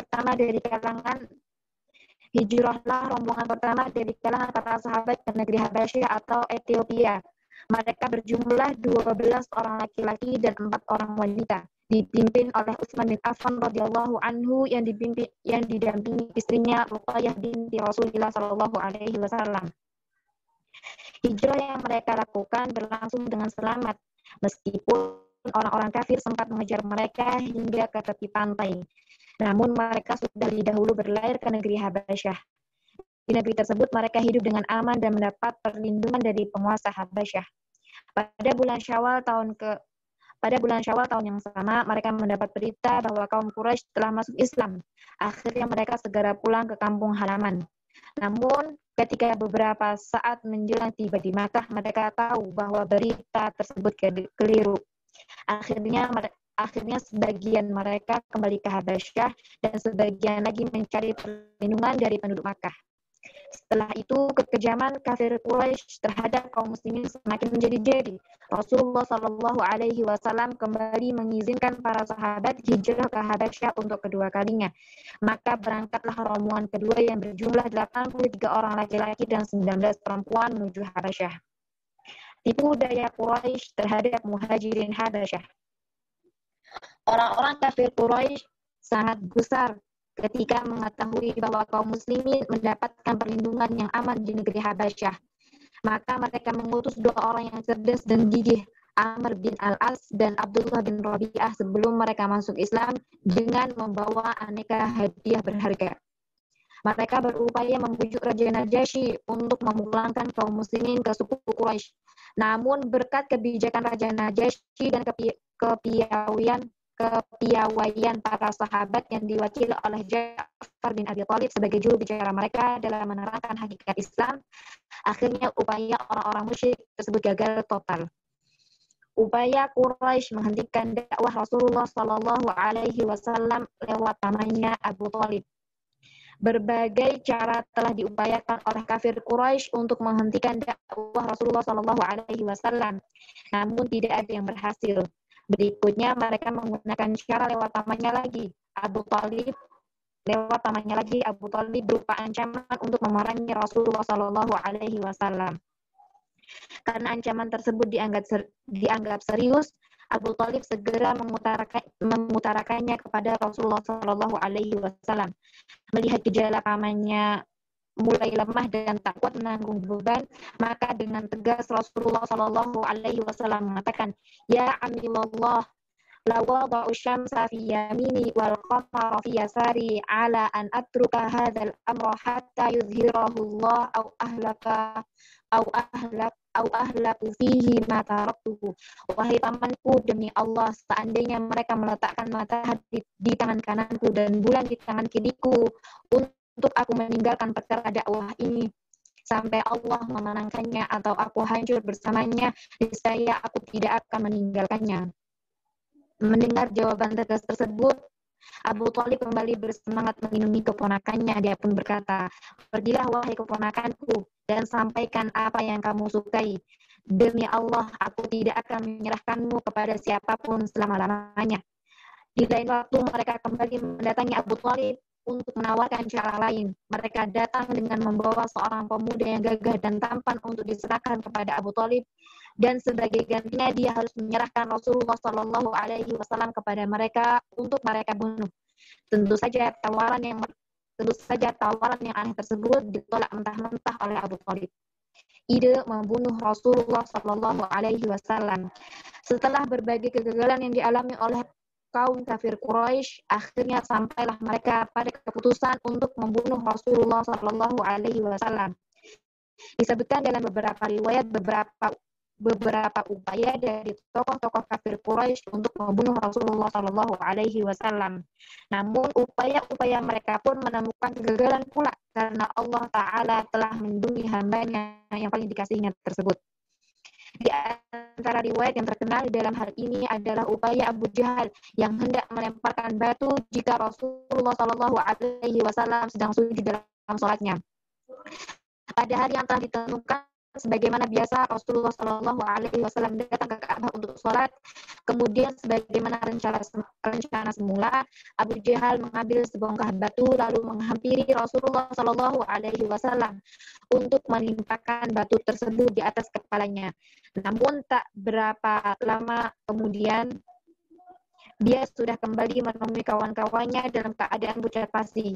pertama dari kalangan para sahabat ke negeri Habasyah atau Ethiopia. Mereka berjumlah 12 orang laki-laki dan 4 orang wanita, dipimpin oleh Utsman bin Affan radhiyallahu anhu yang didampingi istrinya Ruqayyah binti Rasulullah sallallahu alaihi wasallam. Hijrah yang mereka lakukan berlangsung dengan selamat, meskipun orang-orang kafir sempat mengejar mereka hingga ke tepi pantai. Namun mereka sudah lebih dahulu berlayar ke negeri Habasyah. Di negeri tersebut mereka hidup dengan aman dan mendapat perlindungan dari penguasa Habasyah. Pada bulan Syawal tahun yang sama, mereka mendapat berita bahwa kaum Quraisy telah masuk Islam. Akhirnya mereka segera pulang ke kampung halaman. Namun, ketika beberapa saat menjelang tiba di Makkah, mereka tahu bahwa berita tersebut keliru. Akhirnya sebagian mereka kembali ke Habasyah dan sebagian lagi mencari perlindungan dari penduduk Makkah. Setelah itu, kekejaman kafir Quraisy terhadap kaum muslimin semakin menjadi-jadi. Rasulullah Shallallahu Alaihi Wasallam kembali mengizinkan para sahabat hijrah ke Habasyah untuk kedua kalinya. Maka berangkatlah rombongan kedua yang berjumlah 83 orang laki-laki dan 19 perempuan menuju Habasyah. Tipu daya Quraisy terhadap muhajirin Habasyah. Orang-orang kafir Quraisy sangat gusar ketika mengetahui bahwa kaum muslimin mendapatkan perlindungan yang aman di negeri Habasyah. Maka mereka mengutus 2 orang yang cerdas dan gigih, Amr bin Al-As dan Abdullah bin Rabi'ah, sebelum mereka masuk Islam dengan membawa aneka hadiah berharga. Mereka berupaya membujuk Raja Najasyi untuk memulangkan kaum muslimin ke suku Quraisy. Namun berkat kebijakan Raja Najasyi dan kepiawaian para sahabat yang diwakili oleh Ja'far bin Abi Thalib sebagai juru bicara mereka dalam menerangkan hakikat Islam, akhirnya upaya orang-orang musyrik tersebut gagal total. Upaya Quraisy menghentikan dakwah Rasulullah Shallallahu Alaihi Wasallam lewat pamannya Abu Thalib. Berbagai cara telah diupayakan oleh kafir Quraisy untuk menghentikan dakwah Rasulullah Shallallahu Alaihi Wasallam, namun tidak ada yang berhasil. Berikutnya mereka menggunakan cara lewat pamannya lagi, Abu Thalib berupa ancaman untuk memerangi Rasulullah Shallallahu Alaihi Wasallam. Karena ancaman tersebut dianggap serius, Abu Thalib segera mengutarakannya kepada Rasulullah Shallallahu Alaihi Wasallam. Melihat gejala pamannya mulai lemah dan tak kuat menanggung beban, maka dengan tegas Rasulullah Shallallahu Alaihi Wasallam mengatakan, Ya Amillallah, la wada'u syamsa fi yamini wal qamara fi yasari ala an atruka hadzal amra hatta yuzhirahu Allah au ahlaku fihi ma taraktuhu. Wahai pamanku, demi Allah, seandainya mereka meletakkan matahari di tangan kananku dan bulan di tangan kiriku untuk aku meninggalkan perkara dakwah ini sampai Allah memenangkannya atau aku hancur bersamanya, niscaya aku tidak akan meninggalkannya. Mendengar jawaban tegas tersebut, Abu Thalib kembali bersemangat melindungi keponakannya. Dia pun berkata, Pergilah wahai keponakanku dan sampaikan apa yang kamu sukai. Demi Allah, aku tidak akan menyerahkanmu kepada siapapun selama-lamanya. Di lain waktu mereka kembali mendatangi Abu Thalib untuk menawarkan cara lain. Mereka datang dengan membawa seorang pemuda yang gagah dan tampan untuk diserahkan kepada Abu Thalib, dan sebagai gantinya dia harus menyerahkan Rasulullah Shallallahu Alaihi Wasallam kepada mereka untuk mereka bunuh. Tentu saja tawaran yang aneh tersebut ditolak mentah-mentah oleh Abu Thalib. Ide membunuh Rasulullah Shallallahu Alaihi Wasallam. Setelah berbagai kegagalan yang dialami oleh kaum kafir Quraisy, akhirnya sampailah mereka pada keputusan untuk membunuh Rasulullah Shallallahu Alaihi Wasallam. Disebutkan dalam beberapa riwayat beberapa upaya dari tokoh-tokoh kafir Quraisy untuk membunuh Rasulullah Shallallahu Alaihi Wasallam. Namun upaya-upaya mereka pun menemukan kegagalan pula karena Allah Taala telah melindungi hambanya yang paling dikasihinya tersebut. Di antara riwayat yang terkenal dalam hal ini adalah upaya Abu Jahal yang hendak melemparkan batu jika Rasulullah Shallallahu Alaihi Wasallam sedang sujud dalam sholatnya. Pada hari yang telah ditentukan, sebagaimana biasa Rasulullah Shallallahu Alaihi Wasallam datang ke Ka'bah untuk sholat. Kemudian sebagaimana rencana semula, Abu Jahal mengambil sebongkah batu lalu menghampiri Rasulullah Shallallahu Alaihi Wasallam untuk menimpakan batu tersebut di atas kepalanya. Namun tak berapa lama kemudian dia sudah kembali menemui kawan-kawannya dalam keadaan pucat pasi.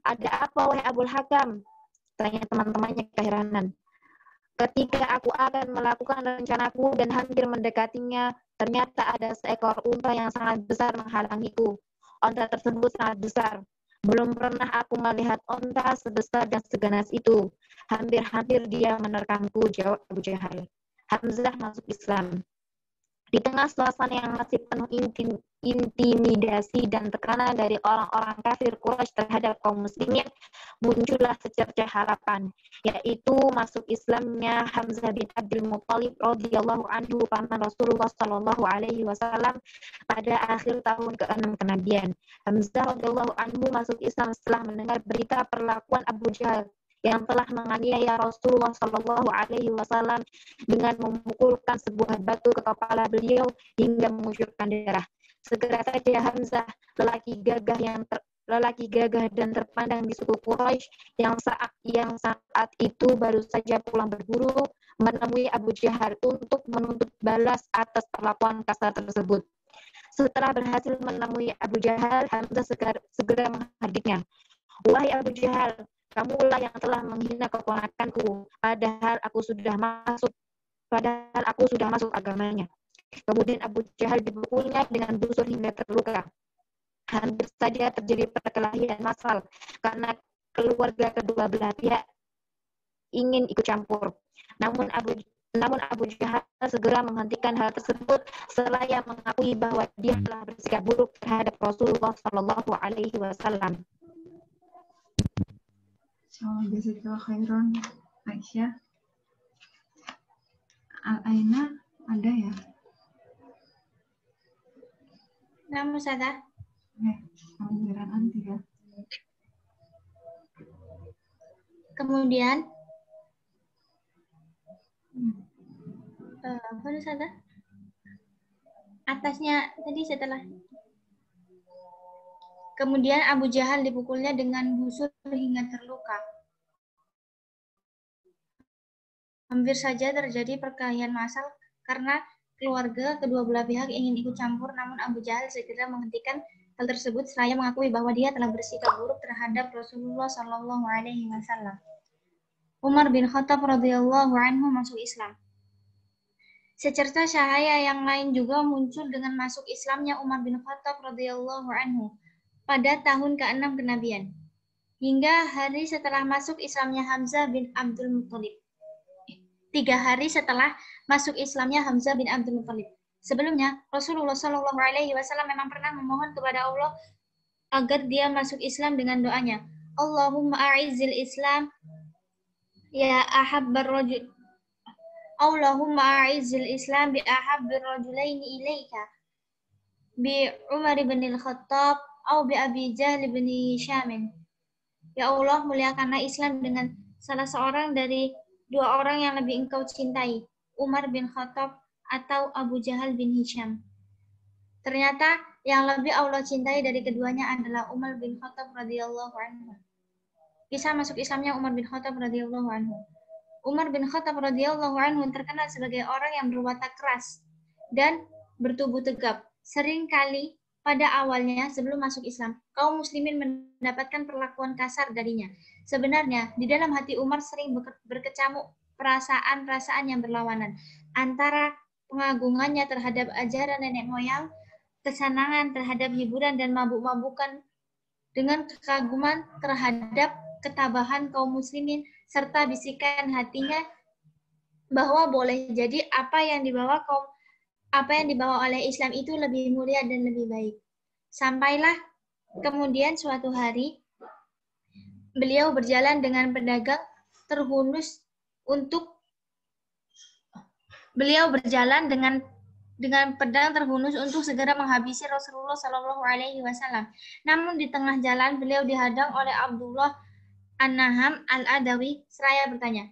Ada apa wahai Abul Hakam? Tanya teman-temannya keheranan. Ketika aku akan melakukan rencanaku dan hampir mendekatinya, ternyata ada seekor unta yang sangat besar menghalangiku. Unta tersebut sangat besar. Belum pernah aku melihat unta sebesar dan seganas itu. Hampir-hampir dia menerkamku, jawab Abu Jahal. Hamzah masuk Islam. Di tengah suasana yang masih penuh intimidasi dan tekanan dari orang-orang kafir Quraisy terhadap kaum muslimin, muncullah secercah harapan, yaitu masuk Islamnya Hamzah bin Abdul Muthalib radhiyallahu anhu, paman Rasulullah Shallallahu Alaihi Wasallam pada akhir tahun ke-6 kenabian. Hamzah radhiyallahu anhu masuk Islam setelah mendengar berita perlakuan Abu Jahal yang telah menganiaya Rasulullah Shallallahu Alaihi Wasallam dengan memukulkan sebuah batu ke kepala beliau hingga mengucurkan darah. Segera saja Hamzah, lelaki gagah dan terpandang di suku Quraisy yang saat itu baru saja pulang berburu, menemui Abu Jahal untuk menuntut balas atas perlakuan kasar tersebut. Setelah berhasil menemui Abu Jahal, Hamzah segera menghadapnya. Wahai Abu Jahal, kamulah yang telah menghina keponakanku, padahal aku sudah masuk agamanya. Kemudian Abu Jahal dipukulnya dengan busur hingga terluka. Hampir saja terjadi perkelahian massal karena keluarga kedua belah pihak ingin ikut campur. Namun Abu Jahal segera menghentikan hal tersebut setelah ia mengakui bahwa dia telah bersikap buruk terhadap Rasulullah Shallallahu Alaihi Wasallam.
Jazakallahu khairan, Aisyah. Al-Aina ada ya?
Namun Ustazah.
Pembelajaran ya.
Kemudian apa Ustazah? Atasnya tadi setelah. Kemudian Abu Jahal dipukulnya dengan busur hingga terluka. Hampir saja terjadi perkelahian massal karena keluarga kedua belah pihak ingin ikut campur, namun Abu Jahal segera menghentikan hal tersebut seraya mengakui bahwa dia telah bersikap buruk terhadap Rasulullah Shallallahu Alaihi Wasallam. Umar bin Khattab radhiyallahu anhu masuk Islam. Secerca cahaya yang lain juga muncul dengan masuk Islamnya Umar bin Khattab radhiyallahu anhu pada tahun ke-6 kenabian, hingga hari setelah masuk Islamnya Hamzah bin Abdul Muttalib. 3 hari setelah masuk Islamnya Hamzah bin Abdul Muttalib. Sebelumnya, Rasulullah Shallallahu Alaihi Wasallam memang pernah memohon kepada Allah agar dia masuk Islam dengan doanya, Allahumma a'izzil Islam ya ahabbar rajul. Allahumma a'izzil Islam bi ahabbir rajulaini ilaika bi Umar bin Al-Khattab atau bi Abi Jahl bin Hisham. Ya Allah, muliakanlah Islam dengan salah seorang dari 2 orang yang lebih engkau cintai, Umar bin Khattab atau Abu Jahal bin Hisham. Ternyata yang lebih Allah cintai dari keduanya adalah Umar bin Khattab radhiyallahu anhu. Kisah masuk Islamnya Umar bin Khattab radhiyallahu anhu. Umar bin Khattab radhiyallahu anhu terkenal sebagai orang yang berwatak keras dan bertubuh tegap. Seringkali pada awalnya sebelum masuk Islam, kaum muslimin mendapatkan perlakuan kasar darinya. Sebenarnya, di dalam hati Umar sering berkecamuk perasaan-perasaan yang berlawanan antara pengagungannya terhadap ajaran nenek moyang, kesenangan terhadap hiburan dan mabuk-mabukan, dengan kekaguman terhadap ketabahan kaum muslimin, serta bisikan hatinya bahwa boleh jadi apa yang dibawa oleh Islam itu lebih mulia dan lebih baik. Sampailah kemudian suatu hari beliau berjalan dengan pedang terhunus untuk segera menghabisi Rasulullah Shallallahu Alaihi Wasallam. Namun di tengah jalan beliau dihadang oleh Abdullah An-Naham Al-Adawi seraya bertanya,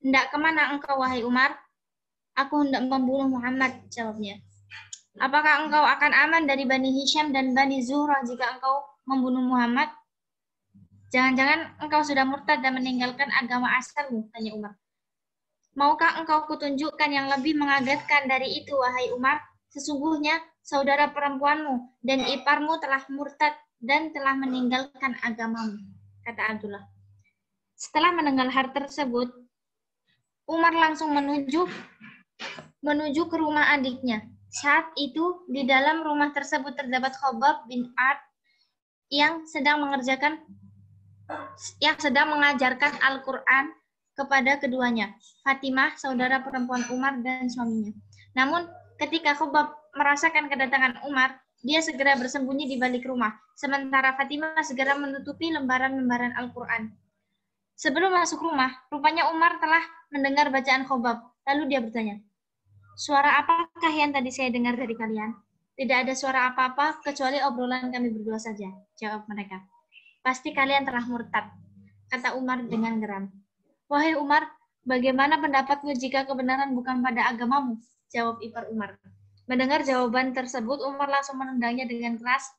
"Hendak kemana engkau wahai Umar?" "Aku hendak membunuh Muhammad," jawabnya. "Apakah engkau akan aman dari Bani Hisham dan Bani Zuhrah jika engkau membunuh Muhammad?" "Jangan-jangan engkau sudah murtad dan meninggalkan agama asalmu?" tanya Umar. "Maukah engkau kutunjukkan yang lebih mengagetkan dari itu, wahai Umar? Sesungguhnya saudara perempuanmu dan iparmu telah murtad dan telah meninggalkan agamamu," kata Abdullah. Setelah mendengar hal tersebut, Umar langsung menuju ke rumah adiknya. Saat itu di dalam rumah tersebut terdapat Khabbab bin Ard yang sedang mengajarkan Al-Quran kepada keduanya, Fatimah, saudara perempuan Umar dan suaminya. Namun ketika Khabbab merasakan kedatangan Umar, dia segera bersembunyi di balik rumah, sementara Fatimah segera menutupi lembaran-lembaran Al-Quran. Sebelum masuk rumah, rupanya Umar telah mendengar bacaan Khabbab. Lalu dia bertanya, "Suara apakah yang tadi saya dengar dari kalian?" "Tidak ada suara apa-apa kecuali obrolan kami berdua saja," jawab mereka. "Pasti kalian telah murtad," kata Umar dengan geram. "Wahai Umar, bagaimana pendapatmu jika kebenaran bukan pada agamamu?" jawab ipar Umar. Mendengar jawaban tersebut, Umar langsung menendangnya dengan keras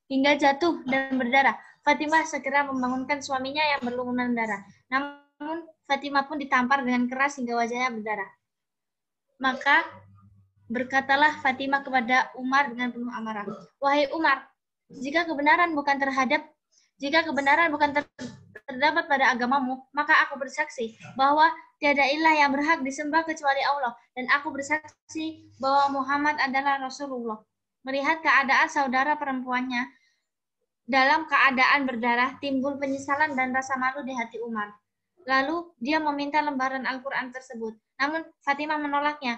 hingga jatuh dan berdarah. Fatimah segera membangunkan suaminya yang berlumuran darah. Namun Fatimah pun ditampar dengan keras hingga wajahnya berdarah. Maka berkatalah Fatimah kepada Umar dengan penuh amarah, "Wahai Umar, jika kebenaran bukan terdapat pada agamamu, maka aku bersaksi bahwa tiada ilah yang berhak disembah kecuali Allah, dan aku bersaksi bahwa Muhammad adalah Rasulullah. Melihat keadaan saudara perempuannya dalam keadaan berdarah, timbul penyesalan dan rasa malu di hati Umar. Lalu dia meminta lembaran Al-Quran tersebut. Namun Fatimah menolaknya.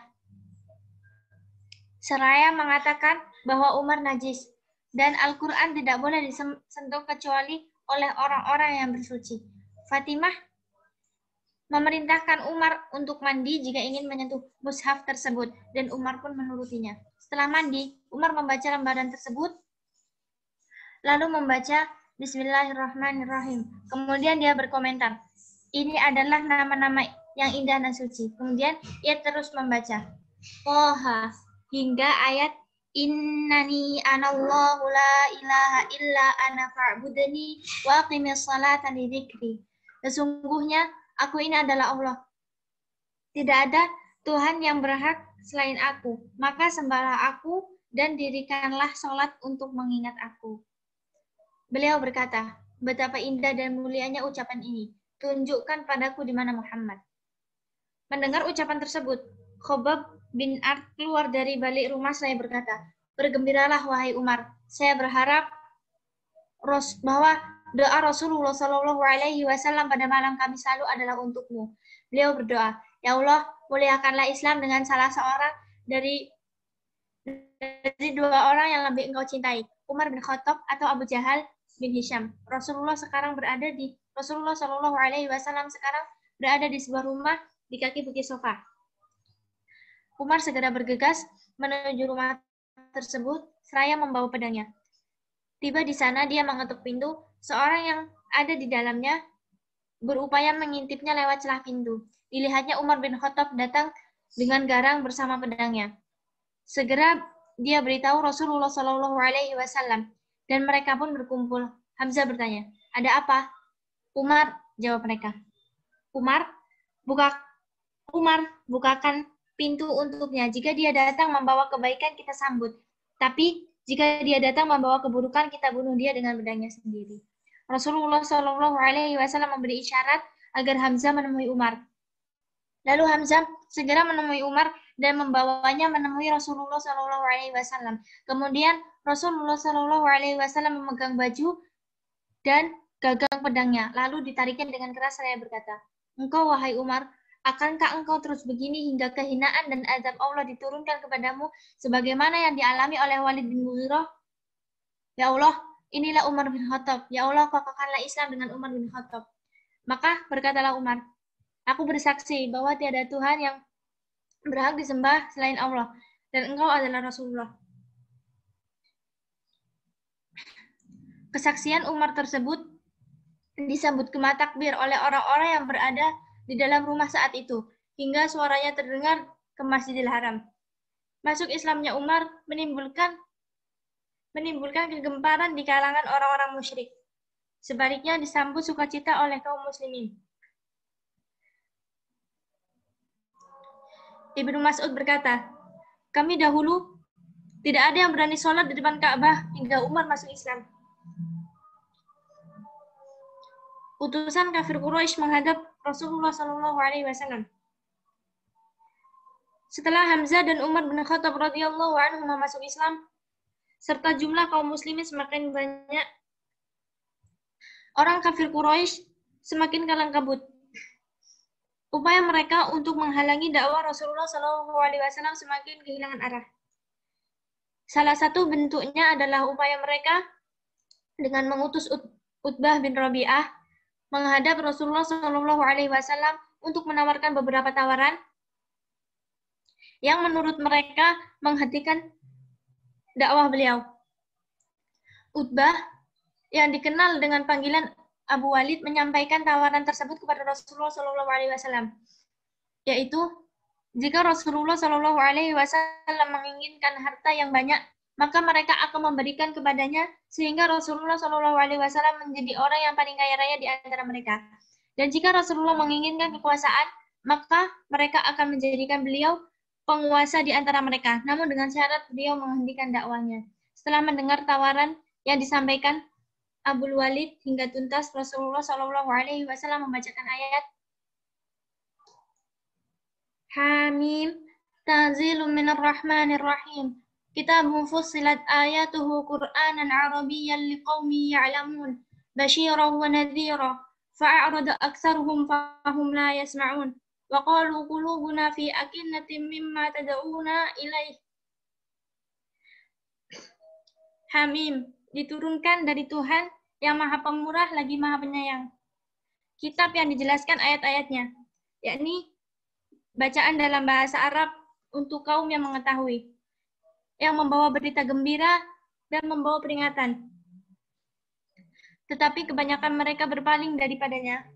Seraya mengatakan bahwa Umar najis dan Al-Quran tidak boleh disentuh kecuali oleh orang-orang yang bersuci. Fatimah memerintahkan Umar untuk mandi jika ingin menyentuh mushaf tersebut, dan Umar pun menurutinya. Setelah mandi, Umar membaca lembaran tersebut, lalu membaca Bismillahirrahmanirrahim. Kemudian dia berkomentar, ini adalah nama-nama yang indah dan suci. Kemudian ia terus membaca Toha hingga ayat Innani anallahu la ilaha illa ana fa'budni wa aqimis salata li dzikri. Sesungguhnya aku ini adalah Allah. Tidak ada Tuhan yang berhak selain aku. Maka sembahlah aku dan dirikanlah sholat untuk mengingat aku. Beliau berkata, betapa indah dan mulianya ucapan ini. Tunjukkan padaku di mana Muhammad. Mendengar ucapan tersebut, Khobab bin Ard keluar dari balik rumah saya berkata, bergembiralah wahai Umar. Saya berharap bahwa doa Rasulullah SAW pada malam Kamis lalu adalah untukmu. Beliau berdoa, ya Allah, muliakanlah Islam dengan salah seorang dari dua orang yang lebih engkau cintai, Umar bin Khattab atau Abu Jahal bin Hisham. Rasulullah sekarang berada di sebuah rumah di kaki bukit Sofa. Umar segera bergegas menuju rumah tersebut seraya membawa pedangnya. Tiba di sana dia mengetuk pintu. Seorang yang ada di dalamnya berupaya mengintipnya lewat celah pintu. Dilihatnya Umar bin Khattab datang dengan garang bersama pedangnya. Segera dia beritahu Rasulullah SAW dan mereka pun berkumpul. Hamzah bertanya, ada apa? Umar, jawab mereka. Umar, bukakan pintu untuknya. Jika dia datang membawa kebaikan, kita sambut. Tapi jika dia datang membawa keburukan, kita bunuh dia dengan pedangnya sendiri. Rasulullah SAW memberi isyarat agar Hamzah menemui Umar. Lalu Hamzah segera menemui Umar dan membawanya menemui Rasulullah SAW. Kemudian Rasulullah SAW memegang baju dan gagang pedangnya, lalu ditariknya dengan keras seraya berkata, engkau wahai Umar, akankah engkau terus begini hingga kehinaan dan azab Allah diturunkan kepadamu sebagaimana yang dialami oleh Walid bin Mughirah? Ya Allah, inilah Umar bin Khattab. Ya Allah, kokohkanlah Islam dengan Umar bin Khattab. Maka berkatalah Umar, aku bersaksi bahwa tiada Tuhan yang berhak disembah selain Allah, dan engkau adalah Rasulullah. Kesaksian Umar tersebut disambut gema takbir oleh orang-orang yang berada di dalam rumah saat itu, hingga suaranya terdengar ke Masjidil Haram. Masuk Islamnya Umar menimbulkan kegemparan di kalangan orang-orang musyrik. Sebaliknya disambut sukacita oleh kaum muslimin. Ibnu Mas'ud berkata, kami dahulu tidak ada yang berani sholat di depan Ka'bah hingga Umar masuk Islam. Utusan kafir Quraisy menghadap Rasulullah SAW. Setelah Hamzah dan Umar bin Khattab radhiyallahu anhu masuk Islam, serta jumlah kaum muslimin semakin banyak, orang kafir Quraisy semakin kalang kabut. Upaya mereka untuk menghalangi dakwah Rasulullah SAW semakin kehilangan arah. Salah satu bentuknya adalah upaya mereka dengan mengutus Utbah bin Rabi'ah menghadap Rasulullah SAW untuk menawarkan beberapa tawaran yang menurut mereka menghentikan dakwah beliau. Utbah yang dikenal dengan panggilan Abu Walid menyampaikan tawaran tersebut kepada Rasulullah SAW, yaitu jika Rasulullah SAW menginginkan harta yang banyak, maka mereka akan memberikan kepadanya sehingga Rasulullah SAW menjadi orang yang paling kaya raya di antara mereka. Dan jika Rasulullah menginginkan kekuasaan, maka mereka akan menjadikan beliau penguasa di antara mereka, namun dengan syarat beliau menghentikan dakwanya. Setelah mendengar tawaran yang disampaikan, Abul Walid hingga tuntas Rasulullah SAW membacakan ayat Hamim Tanzilun minar rahmanir rahim. Kitabun fussilat ayatuhu Qur'anan Arabiyyan liqaumin ya'lamun. Basyiran wa nadhira. Fa'arada aktsaruhum fahum la yasma'un. Wa qalu qulubuna fi akinnatin mimma tad'una ilaih. Hamim, diturunkan dari Tuhan yang Maha Pemurah lagi Maha Penyayang. Kitab yang dijelaskan ayat-ayatnya, yakni bacaan dalam bahasa Arab untuk kaum yang mengetahui, yang membawa berita gembira dan membawa peringatan. Tetapi kebanyakan mereka berpaling daripadanya.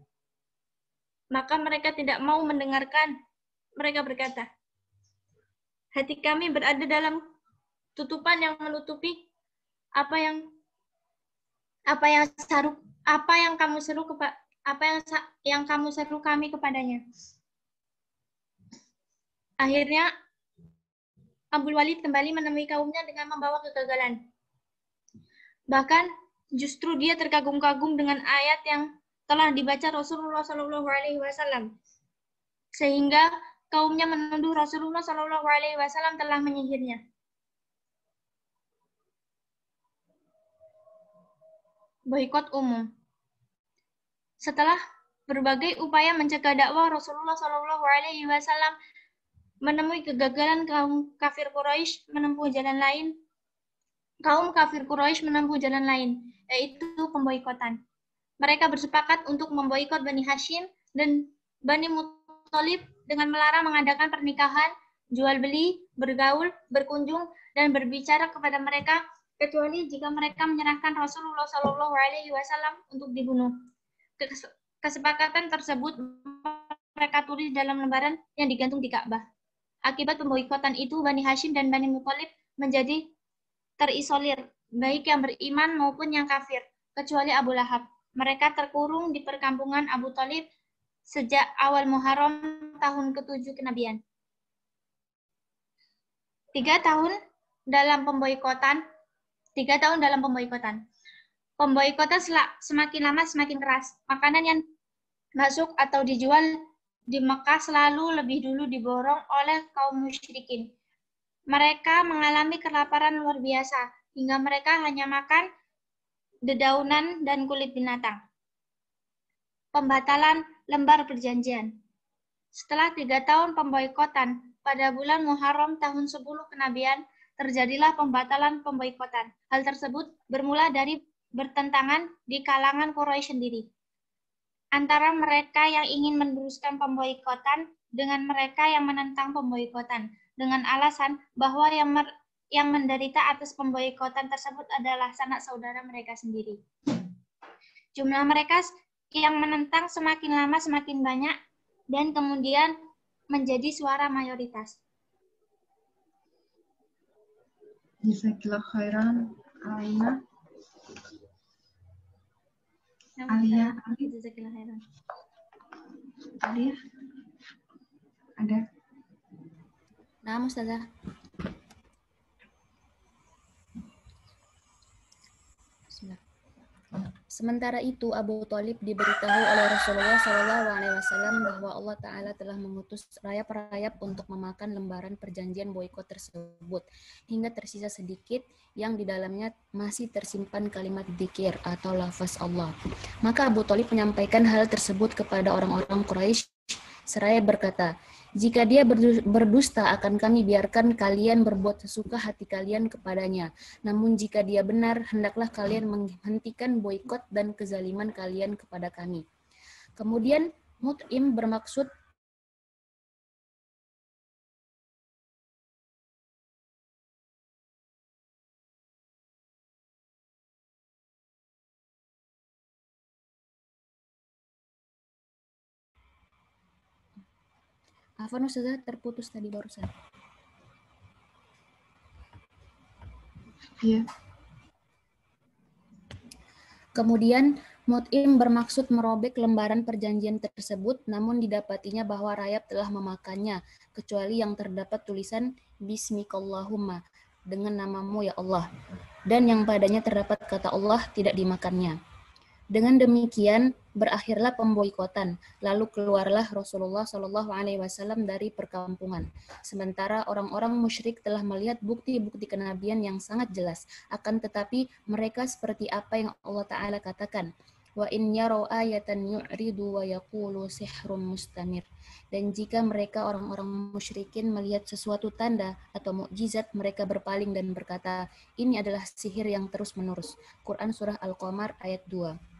Maka mereka tidak mau mendengarkan. Mereka berkata, hati kami berada dalam tutupan yang menutupi apa yang kamu seru kami kepadanya. Akhirnya Abul Walid kembali menemui kaumnya dengan membawa kegagalan. Bahkan justru dia terkagum-kagum dengan ayat yang telah dibaca Rasulullah SAW, sehingga kaumnya menuduh Rasulullah SAW telah menyihirnya. Boikot umum. Setelah berbagai upaya mencegah dakwah Rasulullah SAW menemui kegagalan, kaum kafir Quraisy menempuh jalan lain, yaitu pemboikotan. Mereka bersepakat untuk memboikot Bani Hashim dan Bani Muthalib dengan melarang mengadakan pernikahan, jual beli, bergaul, berkunjung, dan berbicara kepada mereka kecuali jika mereka menyerahkan Rasulullah SAW untuk dibunuh. Kesepakatan tersebut mereka tulis dalam lembaran yang digantung di Ka'bah. Akibat pemboikotan itu, Bani Hashim dan Bani Muthalib menjadi terisolir, baik yang beriman maupun yang kafir, kecuali Abu Lahab. Mereka terkurung di perkampungan Abu Thalib sejak awal Muharram tahun ke-7 kenabian. 3 tahun dalam pemboikotan. Pemboikotan semakin lama semakin keras. Makanan yang masuk atau dijual di Mekah selalu lebih dulu diborong oleh kaum musyrikin. Mereka mengalami kelaparan luar biasa, hingga mereka hanya makan dedaunan dan kulit binatang. Pembatalan lembar perjanjian. Setelah 3 tahun pemboikotan, pada bulan Muharram tahun 10 kenabian, terjadilah pembatalan pemboikotan. Hal tersebut bermula dari bertentangan di kalangan Quraisy sendiri, antara mereka yang ingin meneruskan pemboikotan dengan mereka yang menentang pemboikotan, dengan alasan bahwa yang menderita atas pemboikotan tersebut adalah sanak saudara mereka sendiri. Jumlah mereka yang menentang semakin lama semakin banyak dan kemudian menjadi suara mayoritas.
Jazakallah khairan, Alina. Alia,
Jazakallah khairan.
Alia, ada?
Nah, Ustazah. Sementara itu, Abu Thalib diberitahu oleh Rasulullah SAW bahwa Allah Ta'ala telah mengutus rayap-rayap untuk memakan lembaran perjanjian boikot tersebut, hingga tersisa sedikit yang di dalamnya masih tersimpan kalimat dzikir atau lafaz Allah. Maka Abu Thalib menyampaikan hal tersebut kepada orang-orang Quraisy seraya berkata, jika dia berdusta akan kami biarkan kalian berbuat sesuka hati kalian kepadanya. Namun jika dia benar, hendaklah kalian menghentikan boikot dan kezaliman kalian kepada kami. Kemudian Mut'im bermaksud Afwan Ustazah, terputus tadi barusan.
Iya.
Kemudian Mut'im bermaksud merobek lembaran perjanjian tersebut, namun didapatinya bahwa rayap telah memakannya, kecuali yang terdapat tulisan Bismikallahumma, dengan namamu ya Allah. dan yang padanya terdapat kata Allah tidak dimakannya. Dengan demikian berakhirlah pemboikotan, lalu keluarlah Rasulullah Shallallahu Alaihi Wasallam dari perkampungan. Sementara orang-orang musyrik telah melihat bukti-bukti kenabian yang sangat jelas. Akan tetapi mereka seperti apa yang Allah Taala katakan, wa in yarau ayatan yu'ridu wa yaqulu sihrun mustamir. Dan jika mereka orang-orang musyrikin melihat sesuatu tanda atau mukjizat, mereka berpaling dan berkata, ini adalah sihir yang terus-menerus. Quran Surah Al-Qamar ayat 2.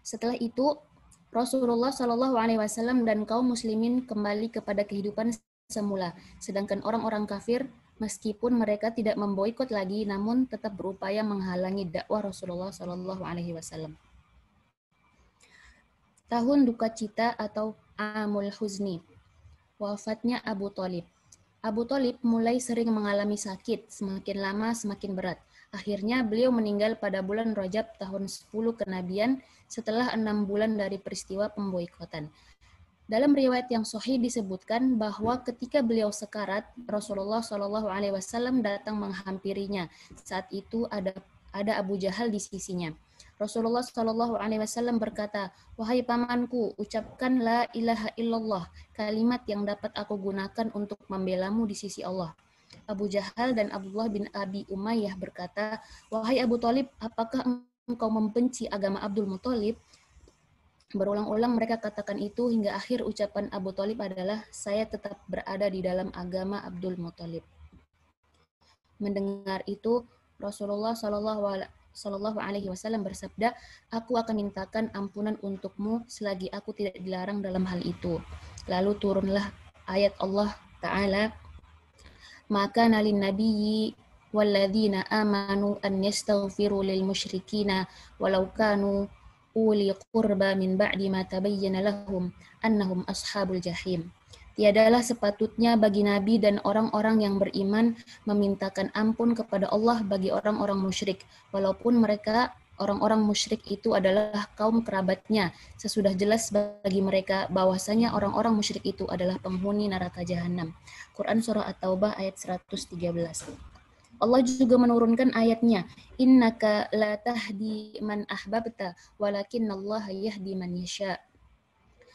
Setelah itu, Rasulullah Shallallahu Alaihi Wasallam dan kaum muslimin kembali kepada kehidupan semula. Sedangkan orang-orang kafir, meskipun mereka tidak memboikot lagi, namun tetap berupaya menghalangi dakwah Rasulullah Shallallahu Alaihi Wasallam. Tahun duka cita atau Amul Huzni, wafatnya Abu Thalib. Abu Thalib mulai sering mengalami sakit, semakin lama semakin berat. Akhirnya beliau meninggal pada bulan Rajab tahun 10 kenabian setelah 6 bulan dari peristiwa pemboikotan. Dalam riwayat yang sahih disebutkan bahwa ketika beliau sekarat, Rasulullah Shallallahu Alaihi Wasallam datang menghampirinya. Saat itu ada Abu Jahal di sisinya. Rasulullah Shallallahu Alaihi Wasallam berkata, wahai pamanku, ucapkan la ilaha illallah, kalimat yang dapat aku gunakan untuk membelamu di sisi Allah. Abu Jahal dan Abdullah bin Abi Umayyah berkata, wahai Abu Thalib, apakah engkau membenci agama Abdul Muthalib? Berulang-ulang mereka katakan itu hingga akhir ucapan Abu Thalib adalah, saya tetap berada di dalam agama Abdul Muthalib. Mendengar itu, Rasulullah Shallallahu Alaihi Wasallam bersabda, aku akan mintakan ampunan untukmu selagi aku tidak dilarang dalam hal itu. Lalu turunlah ayat Allah Ta'ala, maka nalin nabiyyi walladzina amanu an yastaghfiru lil musyrikina walau kanu uli qurba min ba'di ma tabayyana lahum annahum ashabul jahim. Tiadalah sepatutnya bagi Nabi dan orang-orang yang beriman memintakan ampun kepada Allah bagi orang-orang musyrik, walaupun mereka orang-orang musyrik itu adalah kaum kerabatnya, sesudah jelas bagi mereka bahwasanya orang-orang musyrik itu adalah penghuni neraka jahanam. Quran Surah At-Taubah ayat 113. Allah juga menurunkan ayatnya, innaka la tahdi man ahbabta walakinallaha yahdi man yasha.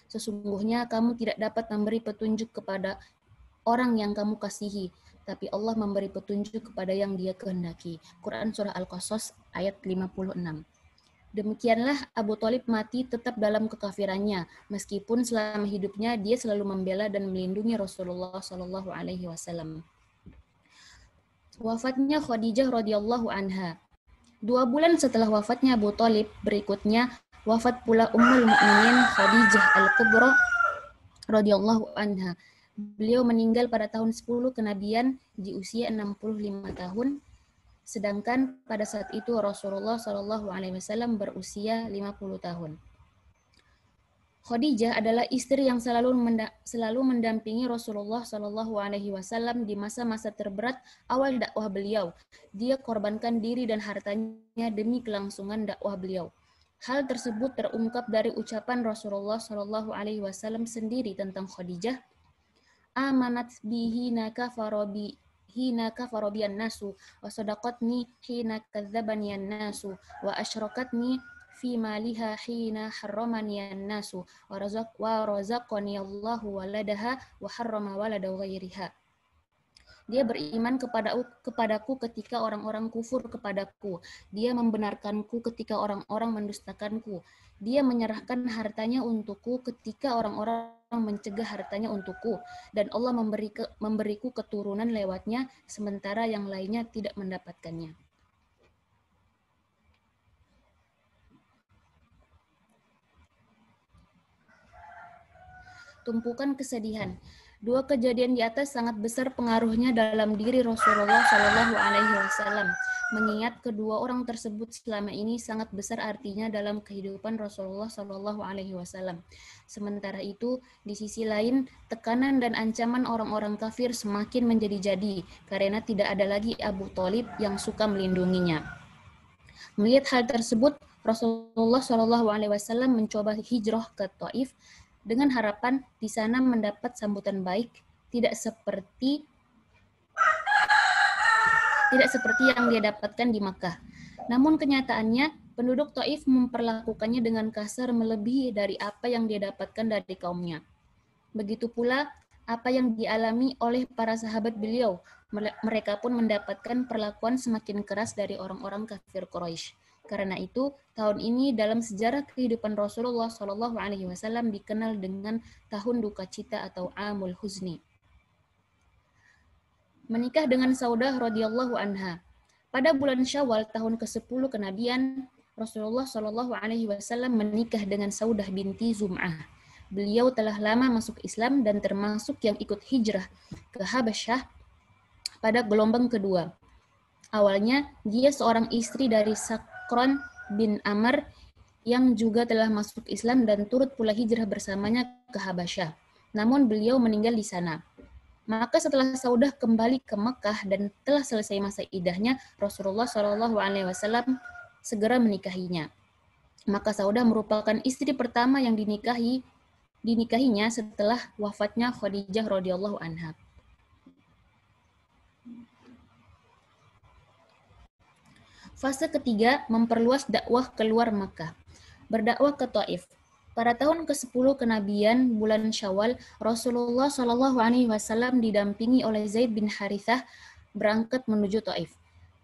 Sesungguhnya kamu tidak dapat memberi petunjuk kepada orang yang kamu kasihi, tapi Allah memberi petunjuk kepada yang Dia kehendaki. Quran Surah Al-Qasas ayat 56. Demikianlah Abu Thalib mati tetap dalam kekafirannya, meskipun selama hidupnya dia selalu membela dan melindungi Rasulullah Shallallahu Alaihi Wasallam. Wafatnya Khadijah radhiyallahu anha. 2 bulan setelah wafatnya Abu Thalib, berikutnya wafat pula Ummul Mukminin Khadijah Al-Kubra radhiyallahu anha. Beliau meninggal pada tahun 10 kenabian di usia 65 tahun, sedangkan pada saat itu Rasulullah Shallallahu Alaihi Wasallam berusia 50 tahun. Khadijah adalah istri yang selalu mendampingi Rasulullah Shallallahu Alaihi Wasallam di masa-masa terberat awal dakwah beliau. Dia korbankan diri dan hartanya demi kelangsungan dakwah beliau. Hal tersebut terungkap dari ucapan Rasulullah Shallallahu Alaihi Wasallam sendiri tentang Khadijah. Amanat bihi hina kafarobi an-nasu wa sadaqatni hina kadzdzabani an-nasu wa asyrakatni fi maliha hina harramani an-nasu wa razaqani Allahu waladaha wa harrama walada ghairiha. Dia beriman kepadaku ketika orang-orang kufur kepadaku. Dia membenarkanku ketika orang-orang mendustakanku. Dia menyerahkan hartanya untukku ketika orang-orang mencegah hartanya untukku. Dan Allah memberiku keturunan lewatnya, sementara yang lainnya tidak mendapatkannya. Tumpukan kesedihan. 2 kejadian di atas sangat besar pengaruhnya dalam diri Rasulullah Shallallahu Alaihi Wasallam. Mengingat kedua orang tersebut selama ini sangat besar artinya dalam kehidupan Rasulullah Shallallahu Alaihi Wasallam. Sementara itu, di sisi lain, tekanan dan ancaman orang-orang kafir semakin menjadi-jadi karena tidak ada lagi Abu Thalib yang suka melindunginya. Melihat hal tersebut, Rasulullah Shallallahu Alaihi Wasallam mencoba hijrah ke Taif dengan harapan di sana mendapat sambutan baik, tidak seperti tidak seperti yang dia dapatkan di Makkah. Namun kenyataannya, penduduk Taif memperlakukannya dengan kasar melebihi dari apa yang dia dapatkan dari kaumnya. Begitu pula apa yang dialami oleh para sahabat beliau. Mereka pun mendapatkan perlakuan semakin keras dari orang-orang kafir Quraisy. Karena itu, tahun ini dalam sejarah kehidupan Rasulullah SAW dikenal dengan tahun duka cita atau Amul Huzni. Menikah dengan Saudah radhiyallahu anha. Pada bulan Syawal tahun ke-10 kenabian, Rasulullah SAW menikah dengan Saudah binti Zum'ah. Beliau telah lama masuk Islam dan termasuk yang ikut hijrah ke Habasyah pada gelombang kedua. Awalnya, dia seorang istri dari Sakron bin Amr yang juga telah masuk Islam dan turut pula hijrah bersamanya ke Habasyah. Namun beliau meninggal di sana. Maka setelah Saudah kembali ke Mekah dan telah selesai masa iddahnya, Rasulullah SAW segera menikahinya. Maka Saudah merupakan istri pertama yang dinikahinya setelah wafatnya Khadijah radhiyallahu anha. Fase ketiga, memperluas dakwah keluar Makkah. Berdakwah ke Taif. Pada tahun ke-10 kenabian bulan Syawal, Rasulullah SAW didampingi oleh Zaid bin Harithah berangkat menuju Taif.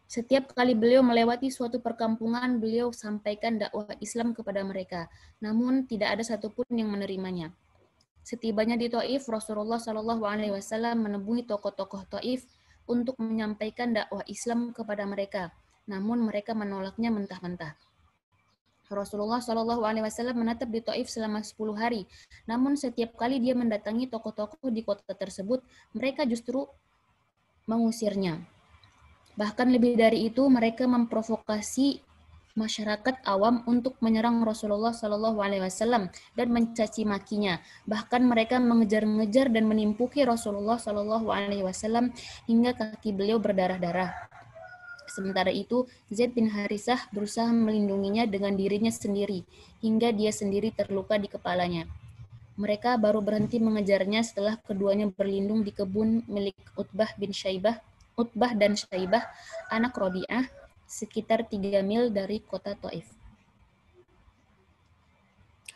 Setiap kali beliau melewati suatu perkampungan, beliau sampaikan dakwah Islam kepada mereka. Namun tidak ada satupun yang menerimanya. Setibanya di Taif, Rasulullah SAW menemui tokoh-tokoh Taif untuk menyampaikan dakwah Islam kepada mereka. Namun mereka menolaknya mentah-mentah. Rasulullah SAW menetap di Taif selama 10 hari. Namun setiap kali dia mendatangi tokoh-tokoh di kota tersebut, mereka justru mengusirnya. Bahkan lebih dari itu, mereka memprovokasi masyarakat awam untuk menyerang Rasulullah SAW dan mencaci makinya. Bahkan mereka mengejar-ngejar dan menimpuki Rasulullah SAW hingga kaki beliau berdarah-darah. Sementara itu, Zaid bin Harithah berusaha melindunginya dengan dirinya sendiri, hingga dia sendiri terluka di kepalanya. Mereka baru berhenti mengejarnya setelah keduanya berlindung di kebun milik Utbah dan Syaibah, anak Rabi'ah, sekitar 3 mil dari kota Taif.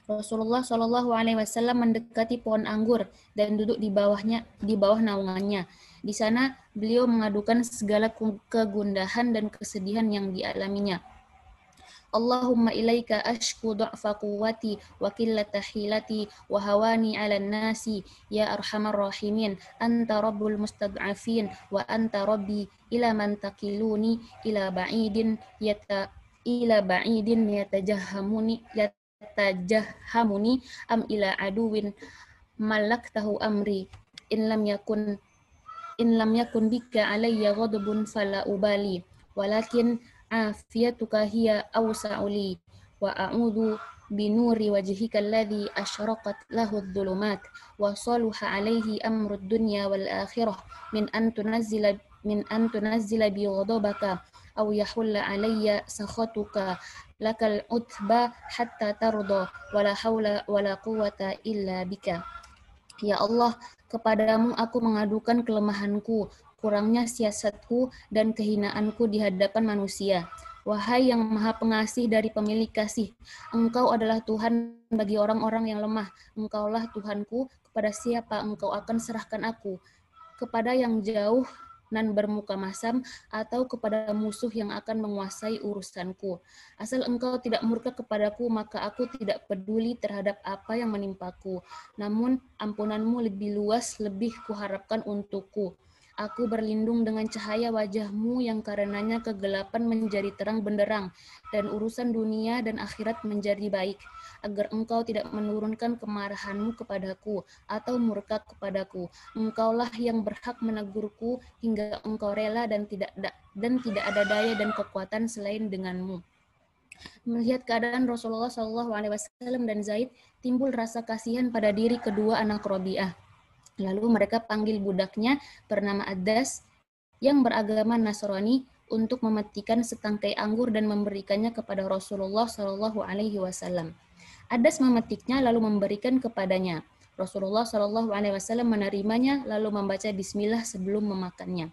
Rasulullah SAW mendekati pohon anggur dan duduk di bawah naungannya. Di sana beliau mengadukan segala kegundahan dan kesedihan yang dialaminya. Allahumma ilaika ashku du'fa quwwati wa qillata hilati wa hawani 'alan nasi ya arhamar rahimin anta rabbul mustad'afin wa anta rabbi ila man taqiluni ila ba'idin yatajahhamuni am ila aduwin malaktahu amri in lam yakun bika alayya ghadabun fala ubali walakin afiyatuka hiya awsa'u li wa a'udhu binuri wajhika alladhi ashraqat lahu adh-dhulumat wa saluha alayhi amru ad-dunya wal akhirah min an tunazzila bi ghadabaka aw yahulla alayya sakhatuka lakal utba hatta tarda wala haula wala quwwata illa bika. Ya Allah, kepadamu aku mengadukan kelemahanku, kurangnya siasatku, dan kehinaanku di hadapan manusia. Wahai yang maha pengasih dari pemilik kasih, Engkau adalah Tuhan bagi orang-orang yang lemah. Engkaulah Tuhanku, kepada siapa Engkau akan serahkan aku? Kepada yang jauh nan bermuka masam, atau kepada musuh yang akan menguasai urusanku. Asal Engkau tidak murka kepadaku, maka aku tidak peduli terhadap apa yang menimpaku. Namun ampunanmu lebih luas, lebih kuharapkan untukku. Aku berlindung dengan cahaya wajahmu yang karenanya kegelapan menjadi terang benderang, dan urusan dunia dan akhirat menjadi baik, agar Engkau tidak menurunkan kemarahanmu kepadaku, atau murka kepadaku. Engkaulah yang berhak menegurku hingga Engkau rela dan tidak ada daya dan kekuatan selain denganmu. Melihat keadaan Rasulullah SAW dan Zaid, timbul rasa kasihan pada diri kedua anak Rabi'ah. Lalu mereka panggil budaknya bernama Adas yang beragama Nasrani untuk memetikan setangkai anggur dan memberikannya kepada Rasulullah SAW. Adas memetiknya lalu memberikan kepadanya. Rasulullah SAW menerimanya lalu membaca Bismillah sebelum memakannya.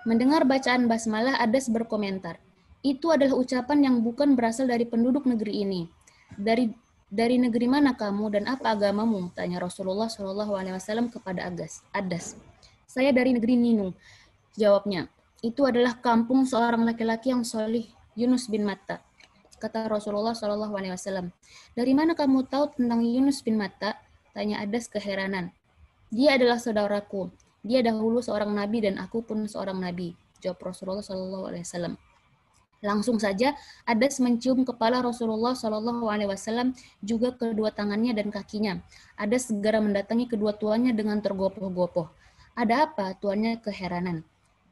Mendengar bacaan basmalah, Adas berkomentar, itu adalah ucapan yang bukan berasal dari penduduk negeri ini. Dari negeri mana kamu dan apa agamamu? Tanya Rasulullah SAW kepada Adas. Saya dari negeri Ninu, jawabnya. Itu adalah kampung seorang laki-laki yang solih, Yunus bin Matta. Kata Rasulullah SAW. Dari mana kamu tahu tentang Yunus bin Matta? Tanya Adas keheranan. Dia adalah saudaraku. Dia dahulu seorang nabi dan aku pun seorang nabi. Jawab Rasulullah SAW. Langsung saja Adas mencium kepala Rasulullah SAW, juga kedua tangannya dan kakinya. Adas segera mendatangi kedua tuannya dengan tergopoh-gopoh. Ada apa? Tuannya keheranan.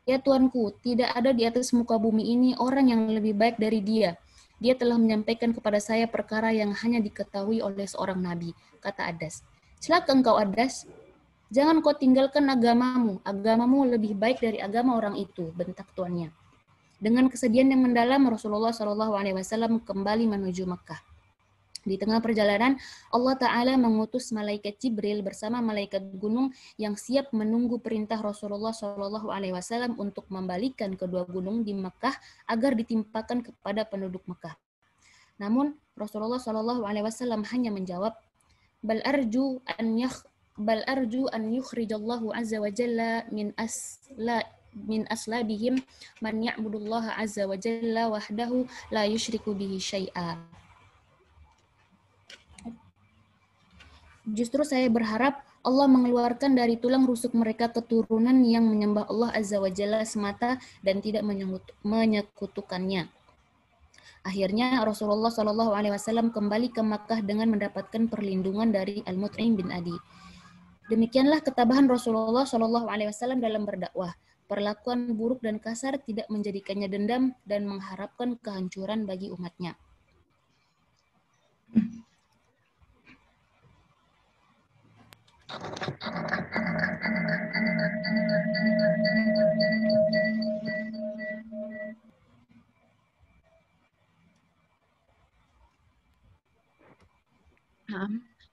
Ya tuanku, tidak ada di atas muka bumi ini orang yang lebih baik dari dia. Dia telah menyampaikan kepada saya perkara yang hanya diketahui oleh seorang nabi, kata Adas. Celaka engkau Adas, jangan kau tinggalkan agamamu. Agamamu lebih baik dari agama orang itu, bentak tuannya. Dengan kesedihan yang mendalam, Rasulullah SAW kembali menuju Makkah. Di tengah perjalanan, Allah Ta'ala mengutus malaikat Jibril bersama malaikat gunung yang siap menunggu perintah Rasulullah SAW untuk membalikan kedua gunung di Makkah agar ditimpakan kepada penduduk Makkah. Namun, Rasulullah SAW hanya menjawab, Bal arju an yukhrijallahu azza wa jalla min aslabihim man ya'budullaha azza wa jalla wahdahu la yusyriku bihi syai'a. Justru saya berharap Allah mengeluarkan dari tulang rusuk mereka keturunan yang menyembah Allah azza wa jalla semata dan tidak menyekutukannya. Akhirnya Rasulullah SAW kembali ke Makkah dengan mendapatkan perlindungan dari Al-Mut'im bin Adi. Demikianlah ketabahan Rasulullah SAW dalam berdakwah. Perlakuan buruk dan kasar tidak menjadikannya dendam dan mengharapkan kehancuran bagi umatnya.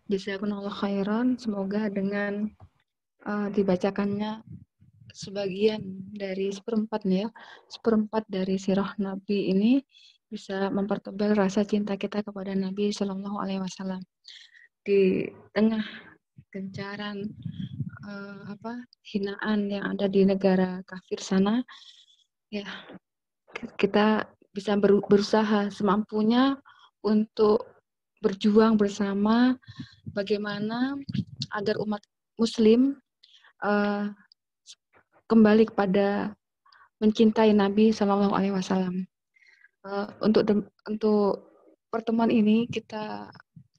Jazakumullah khairan. Semoga dengan dibacakannya sebagian dari seperempat dari sirah Nabi ini bisa mempertebal rasa cinta kita kepada Nabi Shallallahu Alaihi Wasallam. Di tengah gencaran hinaan yang ada di negara kafir sana, ya kita bisa berusaha semampunya untuk berjuang bersama bagaimana agar umat Muslim kembali kepada mencintai Nabi Shallallahu Alaihi Wasallam. Untuk pertemuan ini kita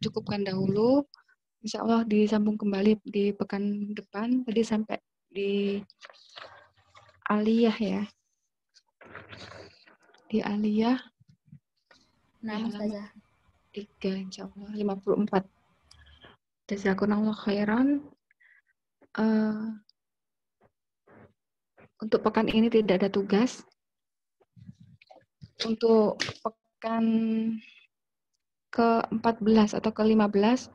cukupkan dahulu. Insya Allah disambung kembali di pekan depan. Tadi sampai di Aliyah ya. Di Aliyah.
Nah, Ustazah.
3 insya Allah 54. Jazakumullah khairan. Untuk pekan ini tidak ada tugas. Untuk pekan ke-14 atau ke-15,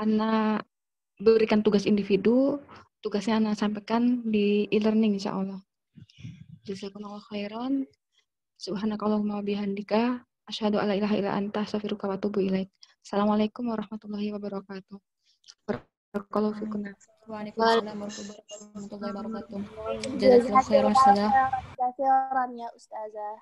Ana berikan tugas individu. Tugasnya Ana sampaikan di e-learning insya Allah. Jazakumullah khairan. Subhanakallahumma bihamdika asyhadu alla ilaha illa anta astaghfiruka wa atubu ilaik. Assalamualaikum warahmatullahi wabarakatuh. Barakallahu fikum.
Waalaikumsalam warahmatullahi wabarakatuh. Jazakallahu khairan, Ustazah.
Jazakallahu khairan ya Ustazah.